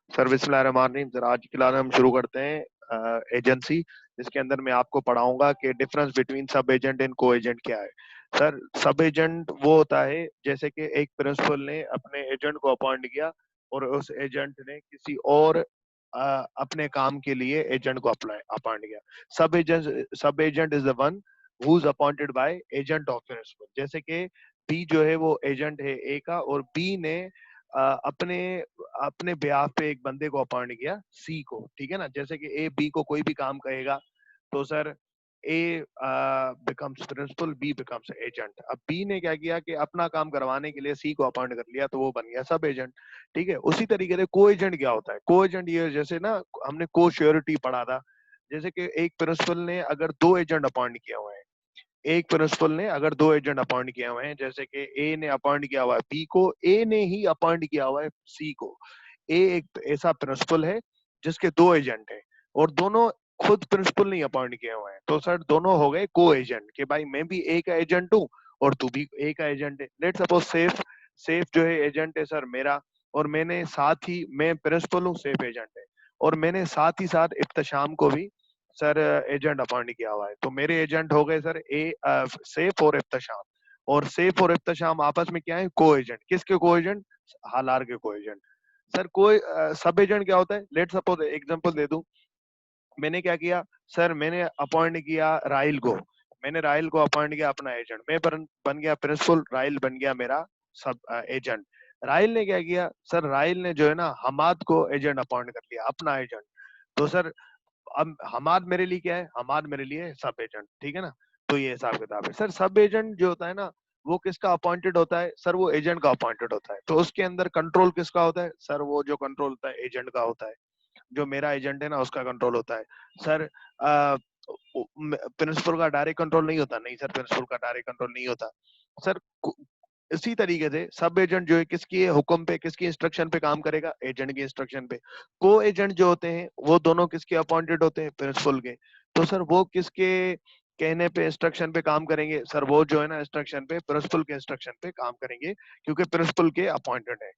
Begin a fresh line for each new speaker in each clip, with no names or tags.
Sir बिस्मिल्लाहिर्रहमानिर्रहीम। Sir आज की क्लास हम शुरू करते हैं एजेंसी, जिसके अंदर मैं आपको पढ़ाऊंगा कि डिफरेंस बिटवीन सब एजेंट एंड को एजेंट क्या है। सर सब एजेंट वो होता है जैसे कि एक प्रिंसिपल ने अपने एजेंट को अपॉइंट किया और उस एजेंट ने किसी और अपने काम के लिए एजेंट को अप्लाई अपॉइंट किया। Sub agent is the one who is appointed by agent of principal. जैसे कि बी जो है वो एजेंट है ए का, और बी ने अपने अपने ब्याह पे एक बंदे को अपॉइंट किया सी को, ठीक है ना। जैसे कि ए बी को कोई भी काम कहेगा तो sir A becomes principal, B becomes agent. अब बी ने क्या किया कि अपना काम करवाने के लिए सी को अपॉइंट कर लिया, तो वो बन गया सब एजेंट, ठीक है। उसी तरीके से को एजेंट क्या होता है? को एजेंट ये जैसे ना हमने को श्योरिटी पढ़ा था। जैसे कि एक प्रिंसिपल ने अगर दो एजेंट अपॉइंट किए हुए हैं, एक प्रिंसिपल ने अगर दो एजेंट अपॉइंट किए हुए हैं, जैसे कि ए ने अपॉइंट किया हुआ है बी को, ए ने ही अपॉइंट किया हुआ है सी को। ए एक ऐसा प्रिंसिपल है जिसके दो एजेंट हैं और दोनों खुद प्रिंसिपल नहीं अपॉइंट किए हुए हैं, तो सर दोनों हो गए को एजेंट कि भाई मैं भी ए का एजेंट हूँ और तू भी ए का एजेंट है। लेट सपोज सेफ सेफ जो है एजेंट है सर मेरा, और मैंने साथ ही, मैं प्रिंसिपल हूँ, सेफ एजेंट है, और मैंने साथ ही साथ इब्तिशाम को भी सर एजेंट अपॉइंट किया हुआ है। तो मेरे एजेंट हो गए सर ए सेफ और इब्तिशाम, और सेफ और इब्तिशाम आपस में क्या है? को एजेंट। किसके को एजेंट? हालार के को एजेंट। सर कोई सब एजेंट क्या होता है? लेट सपोज एग्जांपल दे दूं, मैंने क्या किया सर, मैंने अपॉइंट किया राइल को, मैंने राइल को अपॉइंट किया अपना एजेंट, मैं बन गया प्रिंसिपल, राइल बन गया मेरा सब एजेंट। राइल ने क्या किया सर? राइल ने जो है ना हमाद को एजेंट अपॉइंट कर लिया, अपना एजेंट। तो सर अब हमाद मेरे लिए क्या है? हमाद मेरे लिए सब एजेंट, ठीक है ना। तो ये हिसाब किताब है सर। सब एजेंट जो होता है ना, वो किसका अपॉइंटेड होता है सर? वो एजेंट का अपॉइंटेड होता है। तो उसके अंदर कंट्रोल किसका होता है सर? वो जो कंट्रोल होता है एजेंट का होता है। जो मेरा एजेंट है ना उसका कंट्रोल होता है सर। प्रिंसिपल का डायरेक्ट कंट्रोल नहीं होता, नहीं सर, प्रिंसिपल का डायरेक्ट कंट्रोल नहीं होता सर। इसी तरीके से सब एजेंट जो है किसकी हुक्म पे, किसकी इंस्ट्रक्शन पे काम करेगा? एजेंट की इंस्ट्रक्शन पे। को एजेंट जो होते हैं वो दोनों किसके अपॉइंटेड होते हैं? प्रिंसिपल के। तो सर वो किसके कहने पे, इंस्ट्रक्शन पे काम करेंगे सर? वो जो है ना इंस्ट्रक्शन पे, प्रिंसिपल के इंस्ट्रक्शन पे काम करेंगे, क्योंकि प्रिंसिपल के अपॉइंटेड है,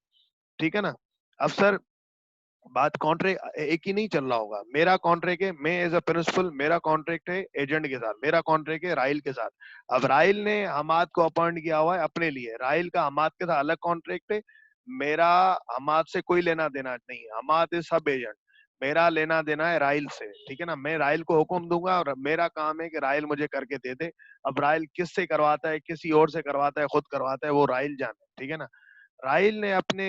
ठीक है ना। अब सर बात कॉन्ट्रैक्ट एक ही नहीं चल रहा होगा। मेरा कॉन्ट्रैक्ट है, मैं एज अ प्रिंसिपल, मेरा कॉन्ट्रैक्ट है एजेंट के साथ, मेरा कॉन्ट्रैक्ट है राइल के साथ। अब राइल ने हमाद को अपॉइंट किया हुआ है अपने लिए, राइल का हमाद के साथ अलग कॉन्ट्रैक्ट है। मेरा हमाद से कोई लेना देना नहीं, हमाद इज सब एजेंट, मेरा लेना देना है राइल से, ठीक है ना। मैं राइल को हुक्म दूंगा और मेरा काम है कि राइल मुझे करके दे दे। अब राइल किससे करवाता है, किसी और से करवाता है, खुद करवाता है, वो राइल जाने, ठीक है ना। राइल ने अपने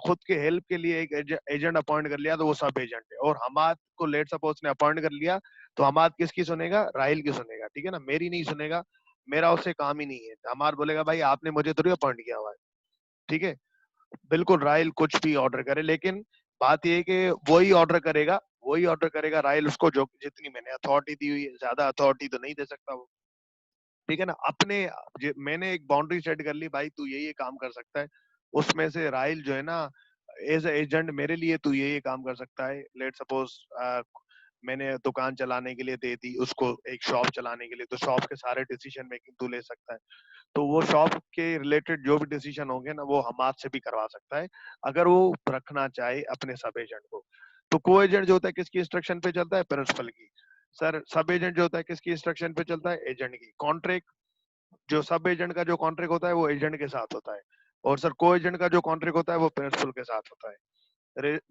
खुद के हेल्प के लिए एक एजेंट अपॉइंट कर लिया, तो वो सब एजेंट है। और हमाद को लेट सपोज ने अपॉइंट कर लिया, तो हमाद किसकी सुनेगा? राइल की सुनेगा, ठीक है ना, मेरी नहीं सुनेगा। मेरा उससे काम ही नहीं है। हमाद बोलेगा भाई आपने मुझे थोड़ी अपॉइंट किया हुआ है, ठीक है। बिल्कुल राइल कुछ भी ऑर्डर करे, लेकिन बात ये है कि वही ऑर्डर करेगा, वही ऑर्डर करेगा राइल उसको, जो जितनी मैंने अथॉरिटी दी हुई है, ज्यादा अथॉरिटी तो नहीं दे सकता वो, ठीक है ना। अपने मैंने एक बाउंड्री सेट कर ली, भाई तू ये काम कर सकता है, उसमें से राइल जो है ना एज एजेंट मेरे लिए तू ये काम कर सकता है। लेट सपोज मैंने दुकान चलाने के लिए दे दी उसको, एक शॉप चलाने के लिए, तो शॉप के सारे डिसीजन मेकिंग तू ले सकता है। तो वो शॉप के रिलेटेड जो भी डिसीजन होंगे ना, वो हमाद से भी करवा सकता है, अगर वो रखना चाहे अपने सब एजेंट को। तो को एजेंट जो होता है किसकी इंस्ट्रक्शन पे चलता है? प्रिंसिपल की। सर सब एजेंट जो होता है किसकी इंस्ट्रक्शन पे चलता है? एजेंट की। कॉन्ट्रैक्ट, जो सब एजेंट का जो कॉन्ट्रैक्ट होता है वो एजेंट के साथ होता है, और सर को एजेंट का जो कॉन्ट्रैक्ट होता है वो प्रिंसिपल के साथ होता है।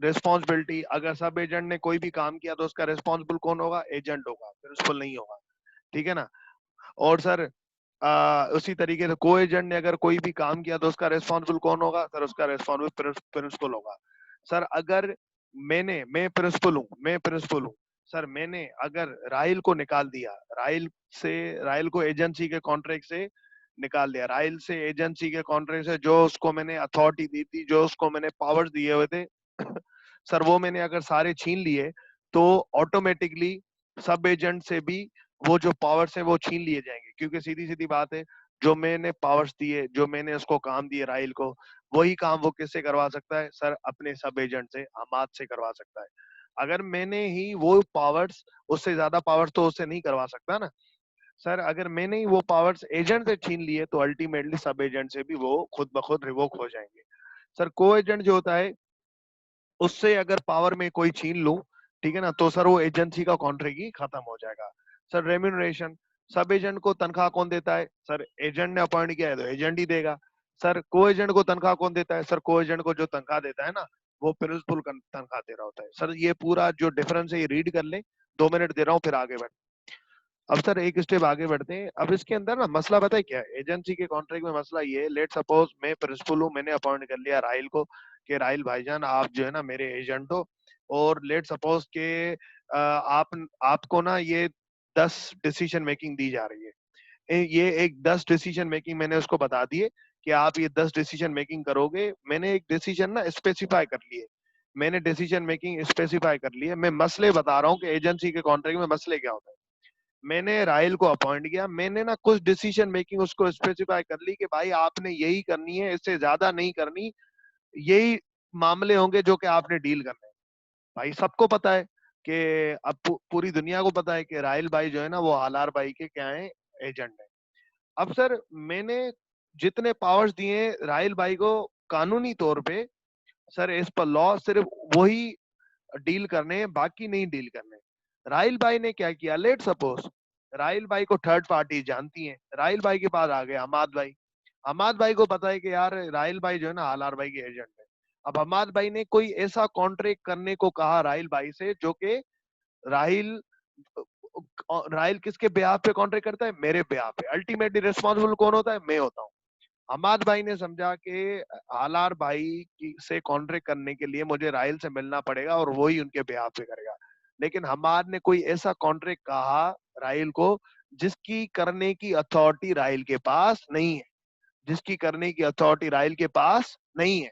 रिस्पॉन्सिबिलिटी, अगर सब एजेंट ने कोई भी काम किया तो उसका रिस्पॉन्सिबल कौन होगा? एजेंट होगा, प्रिंसिपल नहीं होगा, ठीक है ना। और सर उसी तरीके से को एजेंट ने अगर कोई भी काम किया तो उसका रिस्पॉन्सिबल कौन होगा? सर उसका रिस्पॉन्सिबल प्रिंसिपल होगा। सर अगर मैं प्रिंसिपल हूँ सर, मैंने अगर राइल को निकाल दिया, राइल से, राइल को एजेंसी के कॉन्ट्रैक्ट से निकाल दिया, राइल से एजेंसी के कॉन्ट्रैक्ट से जो उसको मैंने अथॉरिटी दी थी, जो उसको मैंने पावर्स दिए हुए थे सर वो मैंने अगर सारे छीन लिए, तो ऑटोमेटिकली सब एजेंट से भी वो जो पावर्स है वो छीन लिए जाएंगे, क्योंकि सीधी सीधी बात है, जो मैंने पावर्स दिए, जो मैंने उसको काम दिए राइल को, वही काम वो किससे करवा सकता है सर? अपने सब एजेंट से, हमाद से करवा सकता है। अगर मैंने ही वो पावर्स, उससे ज्यादा पावर्स तो उससे नहीं करवा सकता ना सर। अगर मैंने ही वो पावर्स एजेंट से छीन लिए, तो अल्टीमेटली सब एजेंट से भी वो खुद ब खुद रिवोक हो जाएंगे। सर को एजेंट जो होता है उससे अगर पावर में कोई छीन लूं, ठीक है ना, तो सर वो एजेंसी का कॉन्ट्रैक्ट ही खत्म हो जाएगा। सर रेम्यूनरेशन, सब एजेंट को तनख्वाह कौन देता है? सर एजेंट ने अपॉइंट किया है तो एजेंट ही देगा। सर को एजेंट को तनख्वाह कौन देता है? सर को एजेंट को जो तनख्वाह देता है ना, वो प्रिंसिपल तनख्वाह दे रहा होता है। सर ये पूरा जो डिफरेंस है ये रीड कर ले, 2 मिनट दे रहा हूँ, फिर आगे बढ़। अब सर एक स्टेप आगे बढ़ते हैं। अब इसके अंदर ना मसला पता है क्या है? एजेंसी के कॉन्ट्रैक्ट में मसला ये है, लेट सपोज मैं प्रिंसिपल हूँ, मैंने अपॉइंट कर लिया राहिल को कि राहिल भाईजान आप जो है ना मेरे एजेंट हो, और लेट सपोज के आपको ना ये 10 डिसीजन मेकिंग दी जा रही है। ये एक 10 डिसीजन मेकिंग मैंने उसको बता दिए कि आप ये 10 डिसीजन मेकिंग करोगे। मैंने एक डिसीजन ना स्पेसिफाई कर लिए, मैंने डिसीजन मेकिंग स्पेसिफाई कर लिए। मैं मसले बता रहा हूँ कि एजेंसी के कॉन्ट्रैक्ट में मसले क्या होते हैं। मैंने राहिल को अपॉइंट किया, मैंने ना कुछ डिसीजन मेकिंग उसको स्पेसिफाई कर ली कि भाई आपने यही करनी है, इससे ज्यादा नहीं करनी, यही मामले होंगे जो कि आपने डील करने हैं। भाई सबको पता है कि अब पूरी दुनिया को पता है कि राहिल भाई जो है ना वो आलार भाई के क्या है, एजेंट है। अब सर मैंने जितने पावर्स दिए राहिल भाई को कानूनी तौर पे, सर एज पर लॉ सिर्फ वही डील करने हैं, बाकी नहीं डील करने। राहिल भाई ने क्या किया, लेट सपोज राहिल भाई को थर्ड पार्टी जानती है, राहिल भाई के पास आ गए हमाद भाई। हमाद भाई को पता है कि यार राहिल भाई जो है ना आलार भाई के एजेंट है। अब हमाद भाई ने कोई ऐसा कॉन्ट्रैक्ट करने को कहा राहिल भाई से जो कि राहिल राहिल किसके ब्याह पे कॉन्ट्रैक्ट करता है? मेरे ब्याह पे। अल्टीमेटली रिस्पॉन्सिबल कौन होता है? मैं होता हूँ। हमाद भाई ने समझा कि आलार भाई की से कॉन्ट्रैक्ट करने के लिए मुझे राहिल से मिलना पड़ेगा और वो ही उनके ब्याह पे करेगा। लेकिन हमाद ने कोई ऐसा कॉन्ट्रैक्ट कहा राहिल को जिसकी करने की अथॉरिटी राहिल के पास नहीं है, जिसकी करने की अथॉरिटी राहिल के पास नहीं है।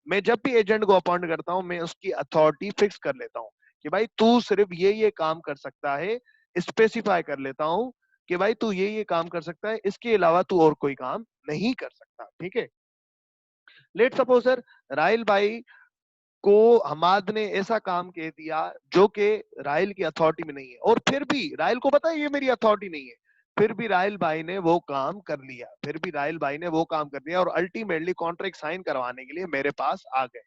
मैं जब भी एजेंट को अपॉइंट करता हूं मैं उसकी अथॉरिटी फिक्स कर लेता हूं कि भाई तू सिर्फ ये काम कर सकता है, स्पेसिफाई कर लेता हूं कि भाई तू ये काम कर सकता है, इसके अलावा तू और कोई काम नहीं कर सकता। ठीक है। लेट सपोज सर राहिल भाई को हमाद ने ऐसा काम कह दिया जो कि राहिल की अथॉरिटी में नहीं है, और फिर भी राहिल को पता है ये मेरी अथॉरिटी नहीं है, फिर भी राहिल भाई ने वो काम कर लिया, फिर भी राहिल भाई ने वो काम कर लिया और अल्टीमेटली कॉन्ट्रैक्ट साइन करवाने के लिए मेरे पास आ गए।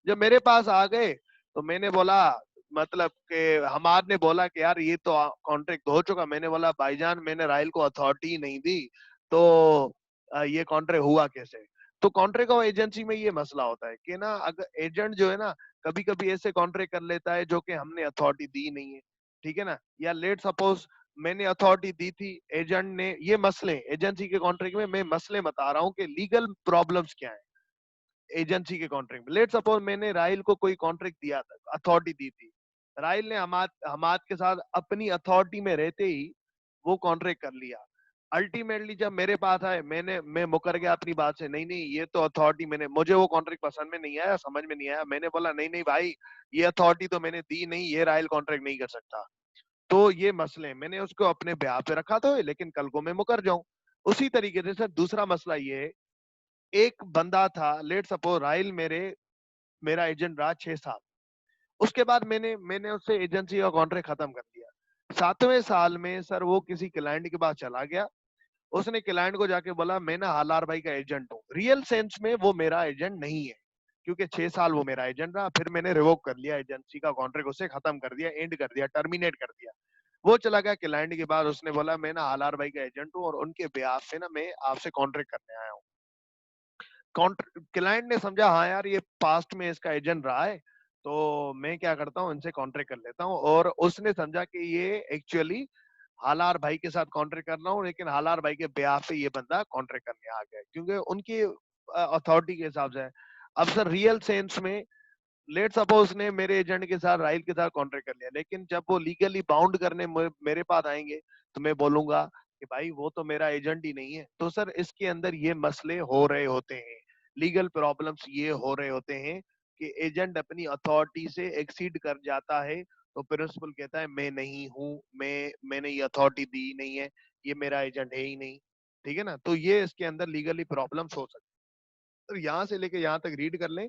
जब मेरे पास आ गए तो मैंने बोला, मतलब कि हमाद ने बोला कि यार ये तो कॉन्ट्रैक्ट हो चुका। मैंने बोला भाईजान मैंने राहिल को अथॉरिटी नहीं दी, तो ये कॉन्ट्रैक्ट हुआ कैसे? तो कॉन्ट्रैक्ट ऑफ एजेंसी में ये मसला होता है कि ना अगर एजेंट जो है ना कभी कभी ऐसे कॉन्ट्रैक्ट कर लेता है जो कि हमने अथॉरिटी दी नहीं है, ठीक है ना। या लेट सपोज मैंने अथॉरिटी दी थी, एजेंट ने, ये मसले एजेंसी के कॉन्ट्रैक्ट में मैं मसले बता रहा हूँ कि लीगल प्रॉब्लम्स क्या है एजेंसी के कॉन्ट्रैक्ट में। लेट सपोज मैंने राहिल को कोई कॉन्ट्रैक्ट दिया था, अथॉरिटी दी थी, राहिल ने हमाद हमाद के साथ अपनी अथॉरिटी में रहते ही वो कॉन्ट्रैक्ट कर लिया। अल्टीमेटली जब मेरे पास आए मैं मुकर गया अपनी बात से, नहीं नहीं ये तो अथॉरिटी मैंने, मुझे वो कॉन्ट्रैक्ट पसंद में नहीं आया, समझ में नहीं आया। मैंने बोला नहीं नहीं भाई ये अथॉरिटी तो मैंने दी नहीं, ये राहिल कॉन्ट्रैक्ट नहीं कर सकता। तो ये मसले मैंने उसको अपने ब्याह पे रखा था, लेकिन कल को मैं मुकर जाऊं। उसी तरीके से सर दूसरा मसला ये है, एक बंदा था, लेट सपोज राहिल मेरा एजेंट रहा 6 साल। उसके बाद मैंने मैंने उससे एजेंसी का कॉन्ट्रैक्ट खत्म कर दिया। 7वें साल में सर वो किसी क्लाइंट के पास चला गया, उसने क्लाइंट को जाके बोला मैं ना हालार भाई का एजेंट हूँ। रियल सेंस में वो मेरा एजेंट नहीं है, क्योंकि 6 साल वो मेरा एजेंट रहा। फिर मैंने रिवोक कर लिया एजेंसी का कॉन्ट्रैक्ट, उसे खत्म कर दिया, एंड कर दिया, टर्मिनेट कर दिया। वो चला गया क्लाइंट के बाद, उसने बोला मैं ना हालार भाई का एजेंट हूँ और उनके ब्याह से ना मैं आपसे कॉन्ट्रैक्ट करने आया हूँ। क्लाइंट ने समझा हाँ यार ये पास्ट में इसका एजेंट रहा है, तो मैं क्या करता हूँ इनसे कॉन्ट्रैक्ट कर लेता हूँ। और उसने समझा कि ये एक्चुअली हालार भाई के साथ कॉन्ट्रैक्ट कर रहा हूँ, लेकिन हालार भाई के ब्याह पे ये बंदा कॉन्ट्रैक्ट करने आ गया, क्योंकि उनकी अथॉरिटी के हिसाब से है। अब सर रियल सेंस में लेट सपोज ने मेरे एजेंट के साथ राहिल के साथ कॉन्ट्रैक्ट कर लिया, लेकिन जब वो लीगली बाउंड करने मेरे पास आएंगे तो मैं बोलूंगा कि भाई वो तो मेरा एजेंट ही नहीं है। तो सर इसके अंदर ये मसले हो रहे होते हैं, लीगल प्रॉब्लम्स ये हो रहे होते हैं कि एजेंट अपनी अथॉरिटी से एक्सीड कर जाता है, तो प्रिंसिपल कहता है मैं नहीं हूँ, मैंने ये अथॉरिटी दी नहीं है, ये मेरा एजेंट है ही नहीं। ठीक है ना। तो ये इसके अंदर लीगली प्रॉब्लम्स हो सकती है। तो यहाँ से लेके यहाँ तक रीड कर लें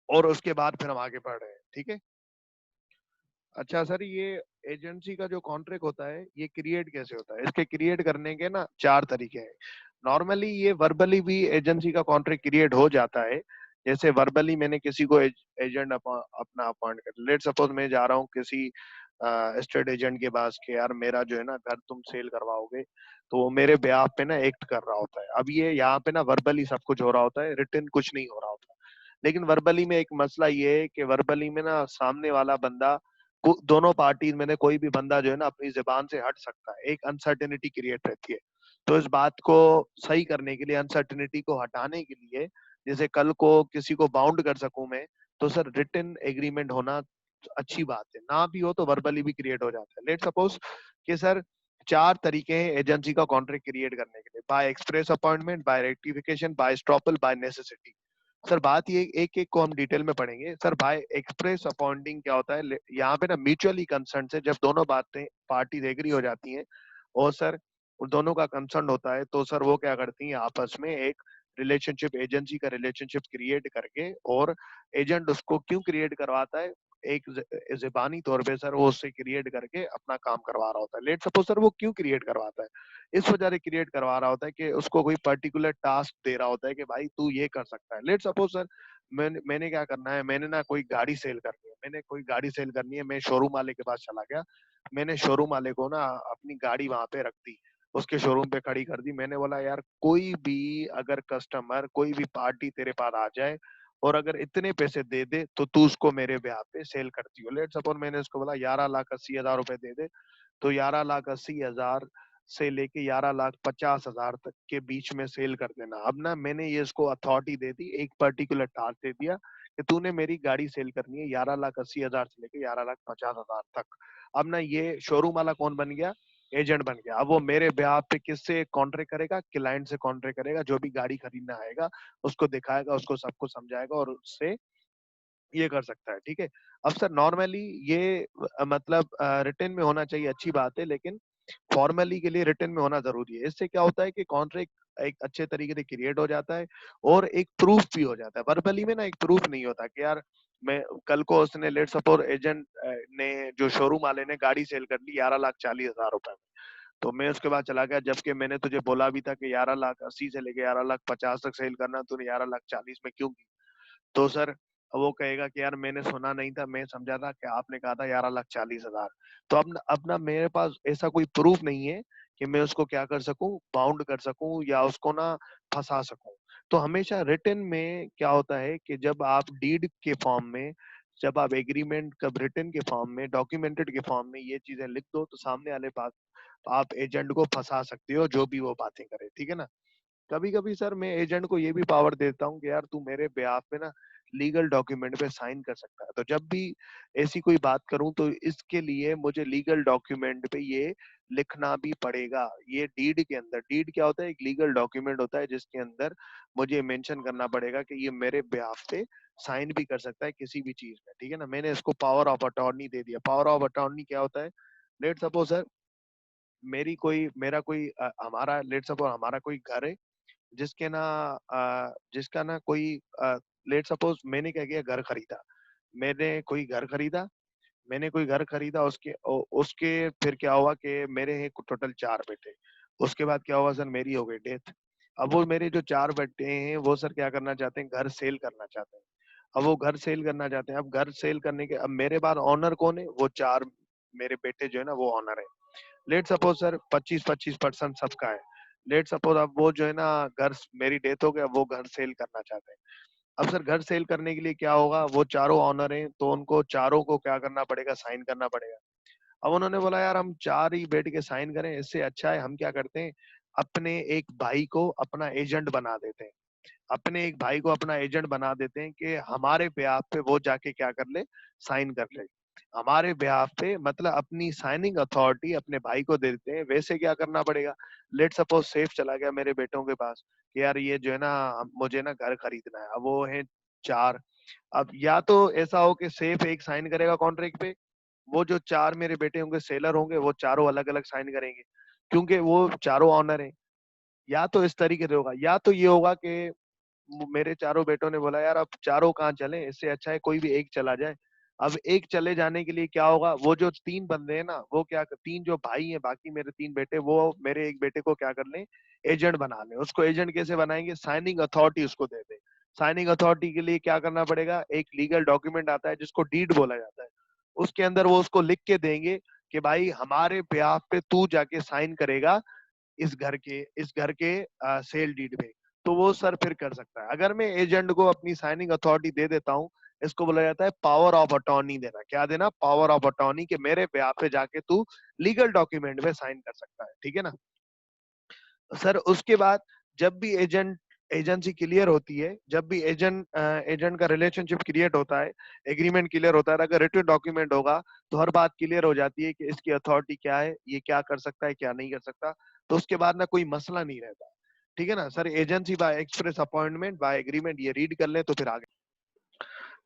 और उसके बाद फिर हम आगे बढ़ रहे हैं। ठीक है। अच्छा सर ये एजेंसी का जो कॉन्ट्रैक्ट होता है ये क्रिएट कैसे होता है? इसके क्रिएट करने के ना 4 तरीके हैं। नॉर्मली ये वर्बली भी एजेंसी का कॉन्ट्रैक्ट क्रिएट हो जाता है। जैसे वर्बली मैंने किसी को एजेंट अपना अपॉइंट कर, लेट सपोज मैं जा रहा हूँ किसी एस्टेट एजेंट के पास कि यार मेरा जो है ना घर तुम सेल करवाओगे, तो वो मेरे बेहाफ पे ना एक्ट कर रहा होता है। अब ये यहाँ पे ना वर्बली सब कुछ हो रहा होता है, रिटन कुछ नहीं हो रहा होता। लेकिन वर्बली में एक मसला ये है कि वर्बली में ना सामने वाला बंदा दोनों पार्टी में ने कोई भी बंदा जो है ना अपनी जुबान से हट सकता है, एक अनसर्टेनिटी क्रिएट रहती है। तो इस बात को सही करने के लिए, अनसर्टेनिटी को हटाने के लिए, जैसे कल को किसी को बाउंड कर सकूं मैं, तो सर रिटन एग्रीमेंट होना अच्छी बात है। ना भी हो तो वर्बली भी क्रिएट हो जाता है। लेट सपोज कि सर 4 तरीके हैं एजेंसी का कॉन्ट्रैक्ट क्रिएट करने के लिए: by express appointment, by rectification, by estoppel, by necessity. Sir बात ये एक एक को हम डिटेल में पढ़ेंगे। सर बाय एक्सप्रेस अपॉइंटिंग क्या होता है? यहाँ पे ना म्यूचुअली कंसर्न से जब दोनों बातें पार्टी एग्री हो जाती हैं और सर उन दोनों का कंसर्न होता है, तो सर वो क्या करती हैं आपस में एक रिलेशनशिप, एजेंसी का रिलेशनशिप क्रिएट करके, और एजेंट उसको क्यों क्रिएट करवाता है? एक ज़बानी तौर पे सर वो उससे क्रिएट करके अपना काम करवा रहा होता है। लेट सपोज सर वो क्यों क्रिएट करवाता है? इस वजह से क्रिएट करवा रहा होता है कि उसको कोई पर्टिकुलर टास्क दे रहा होता है कि भाई तू ये कर सकता है। लेट सपोज सर मैंने क्या करना है, मैंने ना कोई गाड़ी सेल करनी है, मैंने कोई गाड़ी सेल करनी है, मैं शोरूम वाले के पास चला गया, मैंने शोरूम वाले को ना अपनी गाड़ी वहां पे रख दी, उसके शोरूम पे खड़ी कर दी। मैंने बोला यार कोई भी अगर कस्टमर, कोई भी पार्टी तेरे पास आ जाए और अगर इतने पैसे दे दे तो तू उसको मेरे ब्याह पे सेल करती हो। लेट सपोज मैंने उसको बोला 11,80,000 रुपए दे दे, तो 11,80,000 से लेके 11,50,000 तक के बीच में सेल कर देना। अब ना मैंने ये इसको अथॉरिटी दे दी, एक पर्टिकुलर टास्क दे दिया कि तूने मेरी गाड़ी सेल करनी है 11,80,000 से लेके 11,50,000 तक। अब ना ये शोरूम वाला कौन बन गया? एजेंट बन गया। अब वो मेरे ब्याह पे किससे कॉन्ट्रैक्ट करेगा? क्लाइंट से कॉन्ट्रैक्ट करेगा। जो भी गाड़ी खरीदना आएगा उसको दिखाएगा, उसको सब कुछ समझाएगा और उससे ये कर सकता है। ठीक है। अब सर नॉर्मली ये मतलब रिटन में होना चाहिए, अच्छी बात है, लेकिन फॉर्मली के लिए रिटन में होना जरूरी है। इससे क्या होता है कि कॉन्ट्रैक्ट एक अच्छे तरीके से क्रिएट हो जाता है और एक प्रूफ भी हो जाता है। वर्बली में ना एक प्रूफ नहीं होता कि यार मैं कल को उसने, लेट सपोज एजेंट ने, जो शोरूम वाले ने गाड़ी सेल कर ली 11,40,000 रुपए में, तो मैं उसके बाद चला गया, जबकि मैंने तुझे बोला भी था कि 11,80,000 से लेके 11,50,000 तक सेल करना, तूने 11,40,000 में क्यों की? तो सर वो कहेगा कि यार मैंने सुना नहीं था, मैं समझा था कि आपने कहा था 11,40,000। तो अब ना मेरे पास ऐसा कोई प्रूफ नहीं है कि मैं उसको क्या कर सकूं, बाउंड कर सकूं या उसको ना फंसा सकूं। तो हमेशा रिटन में क्या होता है कि जब आप डीड के फॉर्म में, जब आप एग्रीमेंट कब रिटन के फॉर्म में, डॉक्यूमेंटेड के फॉर्म में ये चीजें लिख दो, तो सामने वाले पास आप एजेंट को फंसा सकते हो जो भी वो बातें करे। ठीक है ना। कभी कभी सर मैं एजेंट को ये भी पावर देता हूँ कि यार तू मेरे बेहाफ पे ना लीगल डॉक्यूमेंट पे साइन कर सकता है। तो जब भी ऐसी कोई बात करूं तो इसके लिए मुझे लीगल डॉक्यूमेंट पे ये लिखना भी पड़ेगा। ये डीड के अंदर, डीड क्या होता है? एक लीगल डॉक्यूमेंट होता है जिसके अंदर मुझे मेंशन करना पड़ेगा कि ये मेरे बेहाफ पे साइन भी कर सकता है किसी भी चीज में। ठीक है ना। मैंने इसको पावर ऑफ अटॉर्नी दे दिया। पावर ऑफ अटॉर्नी क्या होता है? लेट सपोज सर मेरी कोई, मेरा कोई हमारा, लेट सपोज हमारा कोई घर है जिसके ना जिसका ना कोई लेट सपोज मैंने क्या किया, घर खरीदा, मैंने कोई घर खरीदा, मैंने कोई घर खरीदा, उसके फिर क्या हुआ कि मेरे हैं टोटल 4 बेटे। उसके बाद क्या हुआ सर, मेरी हो गई डेथ। अब वो मेरे जो 4 बेटे हैं वो सर क्या करना चाहते हैं, घर सेल करना चाहते हैं। अब वो घर सेल करना चाहते हैं। अब घर सेल करने के, अब मेरे बाद ऑनर कौन है? वो 4 मेरे बेटे जो है ना वो ऑनर है। लेट सपोज सर 25-25% सबका है। लेट सपोज अब वो जो है ना घर, मेरी डेथ हो गया, वो घर सेल करना चाहते हैं। अब सर घर सेल करने के लिए क्या होगा, वो चारों ऑनर हैं तो उनको चारों को क्या करना पड़ेगा, साइन करना पड़ेगा। अब उन्होंने बोला यार हम 4 ही बैठ के साइन करें, इससे अच्छा है हम क्या करते हैं, अपने एक भाई को अपना एजेंट बना देते हैं। अपने एक भाई को अपना एजेंट बना देते हैं कि हमारे बेहाफ पे वो जाके क्या कर ले, साइन कर ले। हमारे बेहाफ पे मतलब अपनी साइनिंग अथॉरिटी अपने भाई को दे देते हैं। वैसे क्या करना पड़ेगा, लेट सपोज सेफ चला गया मेरे बेटों के पास कि यार ये जो है ना मुझे ना घर खरीदना है। अब वो है 4। अब या तो ऐसा हो कि सेफ एक साइन करेगा कॉन्ट्रैक्ट पे, वो जो 4 मेरे बेटे होंगे सेलर होंगे, वो चारों अलग अलग साइन करेंगे क्योंकि वो चारों ऑनर है। या तो इस तरीके से होगा, या तो ये होगा कि मेरे चारों बेटों ने बोला यार अब चारों कहाँ चलें, इससे अच्छा है कोई भी एक चला जाए। अब एक चले जाने के लिए क्या होगा, वो जो 3 बंदे हैं ना, वो क्या, 3 जो भाई हैं, बाकी मेरे 3 बेटे, वो मेरे एक बेटे को क्या कर लें, एजेंट बना लें। उसको एजेंट कैसे बनाएंगे, साइनिंग अथॉरिटी उसको दे दें साइनिंग अथॉरिटी के लिए क्या करना पड़ेगा, एक लीगल डॉक्यूमेंट आता है जिसको डीड बोला जाता है, उसके अंदर वो उसको लिख के देंगे कि भाई हमारे ब्याह पे तू जाके साइन करेगा इस घर के सेल डीड पे, तो वो सर फिर कर सकता है। अगर मैं एजेंट को अपनी साइनिंग अथॉरिटी दे देता हूँ, इसको बोला जाता है पावर ऑफ अटॉर्नी देना। क्या देना? पावर ऑफ अटॉर्नी, कि मेरे ब्याह पे जाके तू लीगल डॉक्यूमेंट पे साइन कर सकता है, ठीक है ना। सर उसके बाद जब भी एजेंसी क्लियर होती है, जब भी एजेंट का रिलेशनशिप क्रिएट होता है, एग्रीमेंट क्लियर होता है, अगर रिटन डॉक्यूमेंट होगा तो हर बात क्लियर हो जाती है कि इसकी अथॉरिटी क्या है, ये क्या कर सकता है, क्या नहीं कर सकता, तो उसके बाद ना कोई मसला नहीं रहता, ठीक है ना sir. Agency bye express appointment by agreement, ये रीड कर ले तो फिर आगे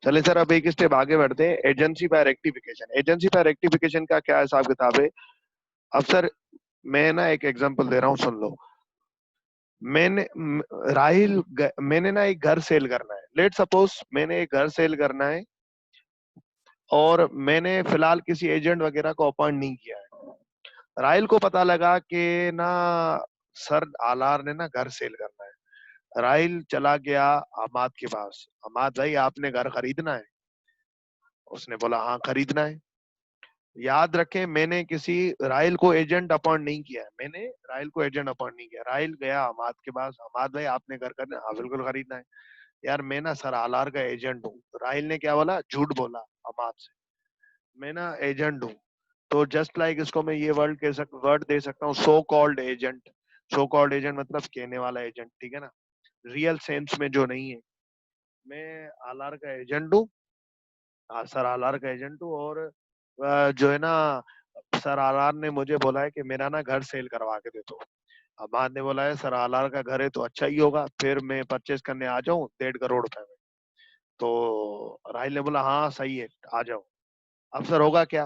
चले। सर अब एक स्टेप आगे बढ़ते हैं, agency bye rectification. Agency bye rectification का क्या हिसाब किताब है? अब सर मैं ना एक एग्जांपल दे रहा हूँ, सुन लो। मैंने ना एक घर सेल करना है, लेट सपोज मैंने एक घर सेल करना है और मैंने फिलहाल किसी एजेंट वगैरह को अपॉइंट नहीं किया है। राहिल को पता लगा कि ना सर आलार ने ना घर सेल करना है। राहिल चला गया हमाद के पास, हमाद भाई आपने घर खरीदना है? उसने बोला हाँ खरीदना है। याद रखें मैंने किसी राहिल को एजेंट अपॉइंट नहीं किया है, मैंने राहिल को एजेंट अपॉइंट नहीं किया। राहिल गया हमाद के पास, हमाद भाई आपने घर करना है? हाँ बिल्कुल खरीदना है। यार मैं ना सर आलार का एजेंट हूँ। राहिल ने क्या बोला? झूठ बोला हमाद से, मैं ना एजेंट हूँ। तो जस्ट लाइक इसको मैं ये वर्ड दे सकता हूँ, so called agent. So called agent मतलब कहने वाला एजेंट, ठीक है ना, रियल सेंस में जो नहीं है। मैं आलार का एजेंट हूँ, सर आलार का एजेंट हूँ, और जो है ना सर आलार ने मुझे बोला है कि मेरा ना घर सेल करवा के दे दो। हमाद ने बोला है सर आलार का घर है तो अच्छा ही होगा, फिर मैं परचेज करने आ जाऊं 1.5 करोड़ रुपए में। तो राहिल ने बोला हाँ सही है आ जाओ। अब सर होगा क्या?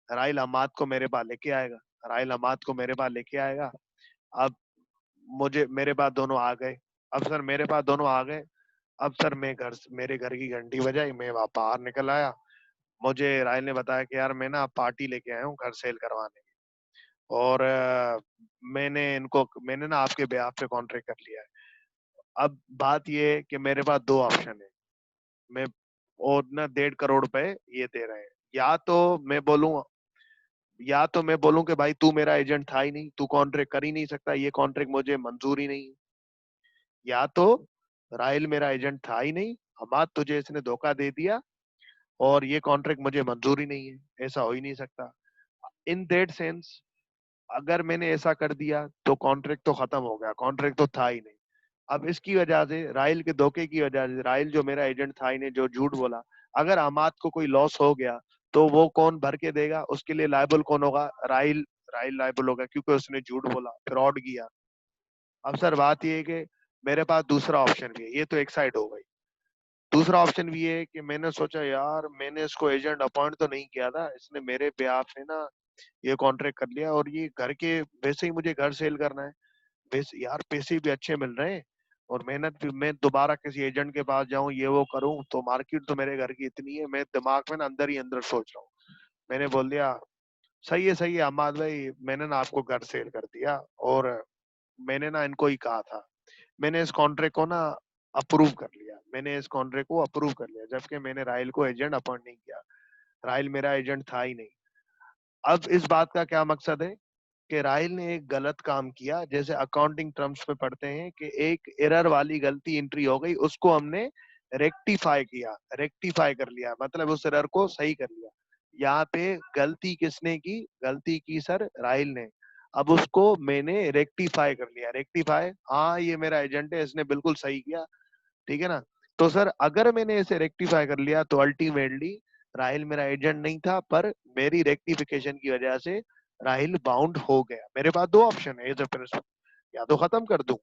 राहिल हमाद को मेरे पास लेके आएगा, राहिल हमाद को मेरे पास लेके आएगा। अब मेरे पास दोनों आ गए। अब सर मेरे पास दोनों आ गए। अब सर मेरे घर की घंटी बजाई, मैं वहां बाहर निकल आया। मुझे राहिल ने बताया कि यार मैं ना पार्टी लेके आया हूँ घर सेल करवाने, और मैंने ना आपके बेhalf पे कॉन्ट्रैक्ट कर लिया है। अब बात ये है कि मेरे पास दो ऑप्शन है, मैं और ना 1.5 करोड़ रुपए ये दे रहे हैं। या तो मैं बोलूं कि भाई तू मेरा एजेंट था ही नहीं, तू कॉन्ट्रैक्ट कर ही नहीं सकता, ये कॉन्ट्रैक्ट मुझे मंजूर ही नहीं है। या तो राहिल मेरा एजेंट था ही नहीं, हमाद तुझे इसने धोखा दे दिया और ये कॉन्ट्रैक्ट मुझे मंजूर ही नहीं है, ऐसा हो ही नहीं सकता। इन दैट सेंस अगर मैंने ऐसा कर दिया तो कॉन्ट्रैक्ट तो खत्म हो गया, कॉन्ट्रैक्ट तो था ही नहीं। अब इसकी वजह से, राहिल के धोखे की वजह से, राहिल जो मेरा एजेंट था ही नहीं, जो झूठ बोला, अगर अमाद को कोई लॉस हो गया तो वो कौन भर के देगा? उसके लिए लायबल कौन होगा? राहिल। राहिल लायबल होगा क्योंकि उसने झूठ बोला, फ्रॉड किया। अब सर बात ये है कि मेरे पास दूसरा ऑप्शन भी है, ये तो एक साइड हो गई। दूसरा ऑप्शन भी है कि मैंने सोचा यार मैंने इसको एजेंट अपॉइंट तो नहीं किया था, इसने मेरे बेहाफ पे ना ये कॉन्ट्रैक्ट कर लिया, और ये घर के वैसे ही मुझे घर सेल करना है, वैसे यार पैसे भी अच्छे मिल रहे हैं, और मेहनत भी, मैं दोबारा किसी एजेंट के पास जाऊं ये वो करूं तो मार्केट तो मेरे घर की इतनी है, मैं दिमाग में ना अंदर ही अंदर सोच रहा हूँ। मैंने बोल दिया सही है अहमद भाई, मैंने ना आपको घर सेल कर दिया, और मैंने ना इनको ही कहा था, मैंने इस कॉन्ट्रैक्ट को ना अप्रूव कर लिया, मैंने इस कॉन्ट्रैक्ट को अप्रूव कर लिया, जबकि मैंने राहिल को एजेंट अपॉइंट नहीं किया, राहिल मेरा एजेंट था ही नहीं। अब इस बात का क्या मकसद है कि राहिल ने एक गलत काम किया, जैसे अकाउंटिंग टर्म्स में पढ़ते हैं कि एक एरर वाली गलती एंट्री हो गई, उसको हमने रेक्टिफाई किया, रेक्टिफाई कर लिया, मतलब उस एरर को सही कर लिया। यहाँ पे गलती किसने की? गलती की सर राहिल ने। अब उसको मैंने रेक्टिफाई कर लिया, रेक्टिफाई, हाँ ये मेरा एजेंट है, इसने बिल्कुल सही किया, ठीक है ना। तो सर अगर मैंने इसे रेक्टिफाई कर लिया तो अल्टीमेटली राहिल मेरा एजेंट नहीं था, पर मेरी रेक्टिफिकेशन की वजह से राहिल बाउंड हो गया। मेरे पास दो ऑप्शन है एज अ प्रिंसिपल, या तो खत्म कर दूं,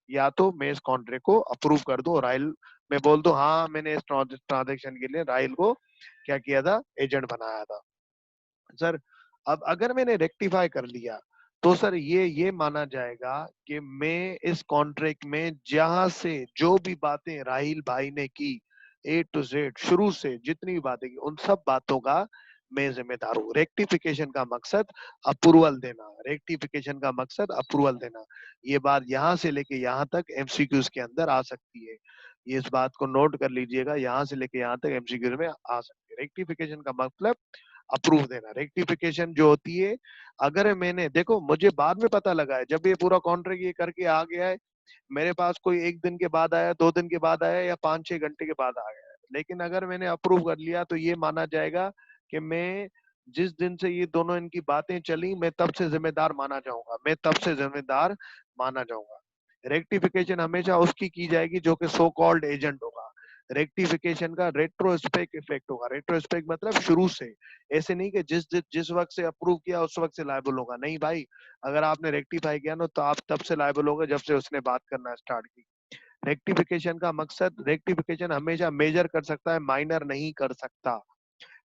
या तो मैं इस कॉन्ट्रैक्ट को अप्रूव कर दूं और राहिल, मैं बोल दूं हाँ मैंने इस ट्रांजेक्शन के लिए राहिल को क्या किया था, एजेंट बनाया था। सर अब अगर मैंने रेक्टिफाई कर लिया तो सर ये माना जाएगा कि मैं इस कॉन्ट्रैक्ट में जहां से जो भी बातें राहिल भाई ने की, A to Z शुरू से जितनी भी बातें की, उन सब बातों का मैं जिम्मेदार हूँ। रेक्टिफिकेशन का मकसद अप्रूवल देना, रेक्टिफिकेशन का मकसद अप्रूवल देना। ये बात यहाँ से लेके यहाँ तक MCQs के अंदर आ सकती है। ये इस बात को नोट कर लीजिएगा, यहाँ से लेके यहाँ तक एमसीक्यू में आ सकती है। रेक्टिफिकेशन का मतलब अप्रूव देना। रेक्टिफिकेशन जो होती है, अगर मैंने देखो मुझे बाद में पता लगा है, जब ये पूरा कॉन्ट्रैक्ट ये करके आ गया है, मेरे पास कोई 1 दिन के बाद आया, 2 दिन के बाद आया, या 5-6 घंटे के बाद आ गया है, लेकिन अगर मैंने अप्रूव कर लिया तो ये माना जाएगा कि मैं जिस दिन से ये दोनों इनकी बातें चली, मैं तब से जिम्मेदार माना जाऊंगा, मैं तब से जिम्मेदार माना जाऊंगा। रेक्टिफिकेशन हमेशा उसकी की जाएगी जो कि सो कॉल्ड एजेंट होगा। रेक्टिफिकेशन का रेट्रोस्पेक्ट इफेक्ट होगा। रेट्रोस्पेक्ट मतलब शुरू से, ऐसे नहीं कि जिस वक्त से अप्रूव किया उस वक्त से लायबल होगा, नहीं भाई। अगर आपने रेक्टिफाई किया ना, तो आप तब से लायबल होगे जब से उसने बात करना स्टार्ट की। रेक्टिफिकेशन का मकसद, रेक्टिफिकेशन हमेशा मेजर कर सकता है, माइनर नहीं कर सकता,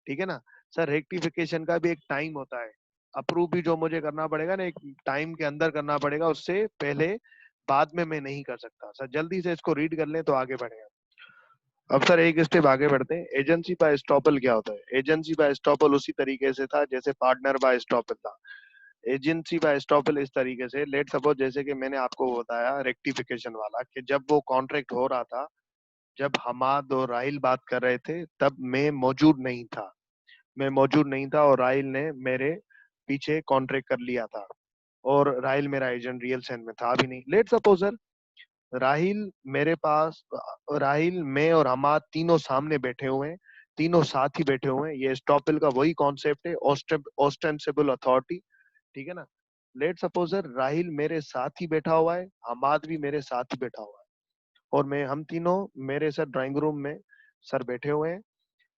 ठीक है ना। सर रेक्टिफिकेशन का भी एक टाइम होता है। अप्रूव भी जो मुझे करना पड़ेगा ना, एक टाइम के अंदर करना पड़ेगा, उससे पहले बाद में मैं नहीं कर सकता। सर जल्दी से इसको रीड कर लें तो आगे बढ़े। अब सर एक स्टेप आगे बढ़ते हैं। एजेंसी बाय एस्टॉपल क्या होता है? एजेंसी बाय एस्टॉपल उसी तरीके से था जैसे पार्टनर बाय एस्टॉपल था। एजेंसी बाय एस्टॉपल इस तरीके से, लेट सपोज जैसे कि मैंने आपको बताया रेक्टिफिकेशन वाला, कि जब वो कॉन्ट्रैक्ट हो रहा था, जब हमाद और राहिल बात कर रहे थे, तब मैं मौजूद नहीं था। मैं मौजूद नहीं था और राहिल ने मेरे पीछे कॉन्ट्रैक्ट कर लिया था, और राहिल मेरा एजेंट रियल सेंस में था भी नहीं। लेट सपोज सर राहिल मेरे पास, राहिल, मैं और हमाद तीनों सामने बैठे हुए हैं, तीनों साथ ही बैठे हुए हैं। ये स्टॉपल का वही कॉन्सेप्ट है, ऑस्टेंसिबल अथॉरिटी, ठीक है ना। लेट सपोज सर राहिल मेरे साथ ही बैठा हुआ है, हमाद भी मेरे साथ ही बैठा हुआ है, और मैं, हम तीनों मेरे सर ड्राइंग रूम में सर बैठे हुए हैं।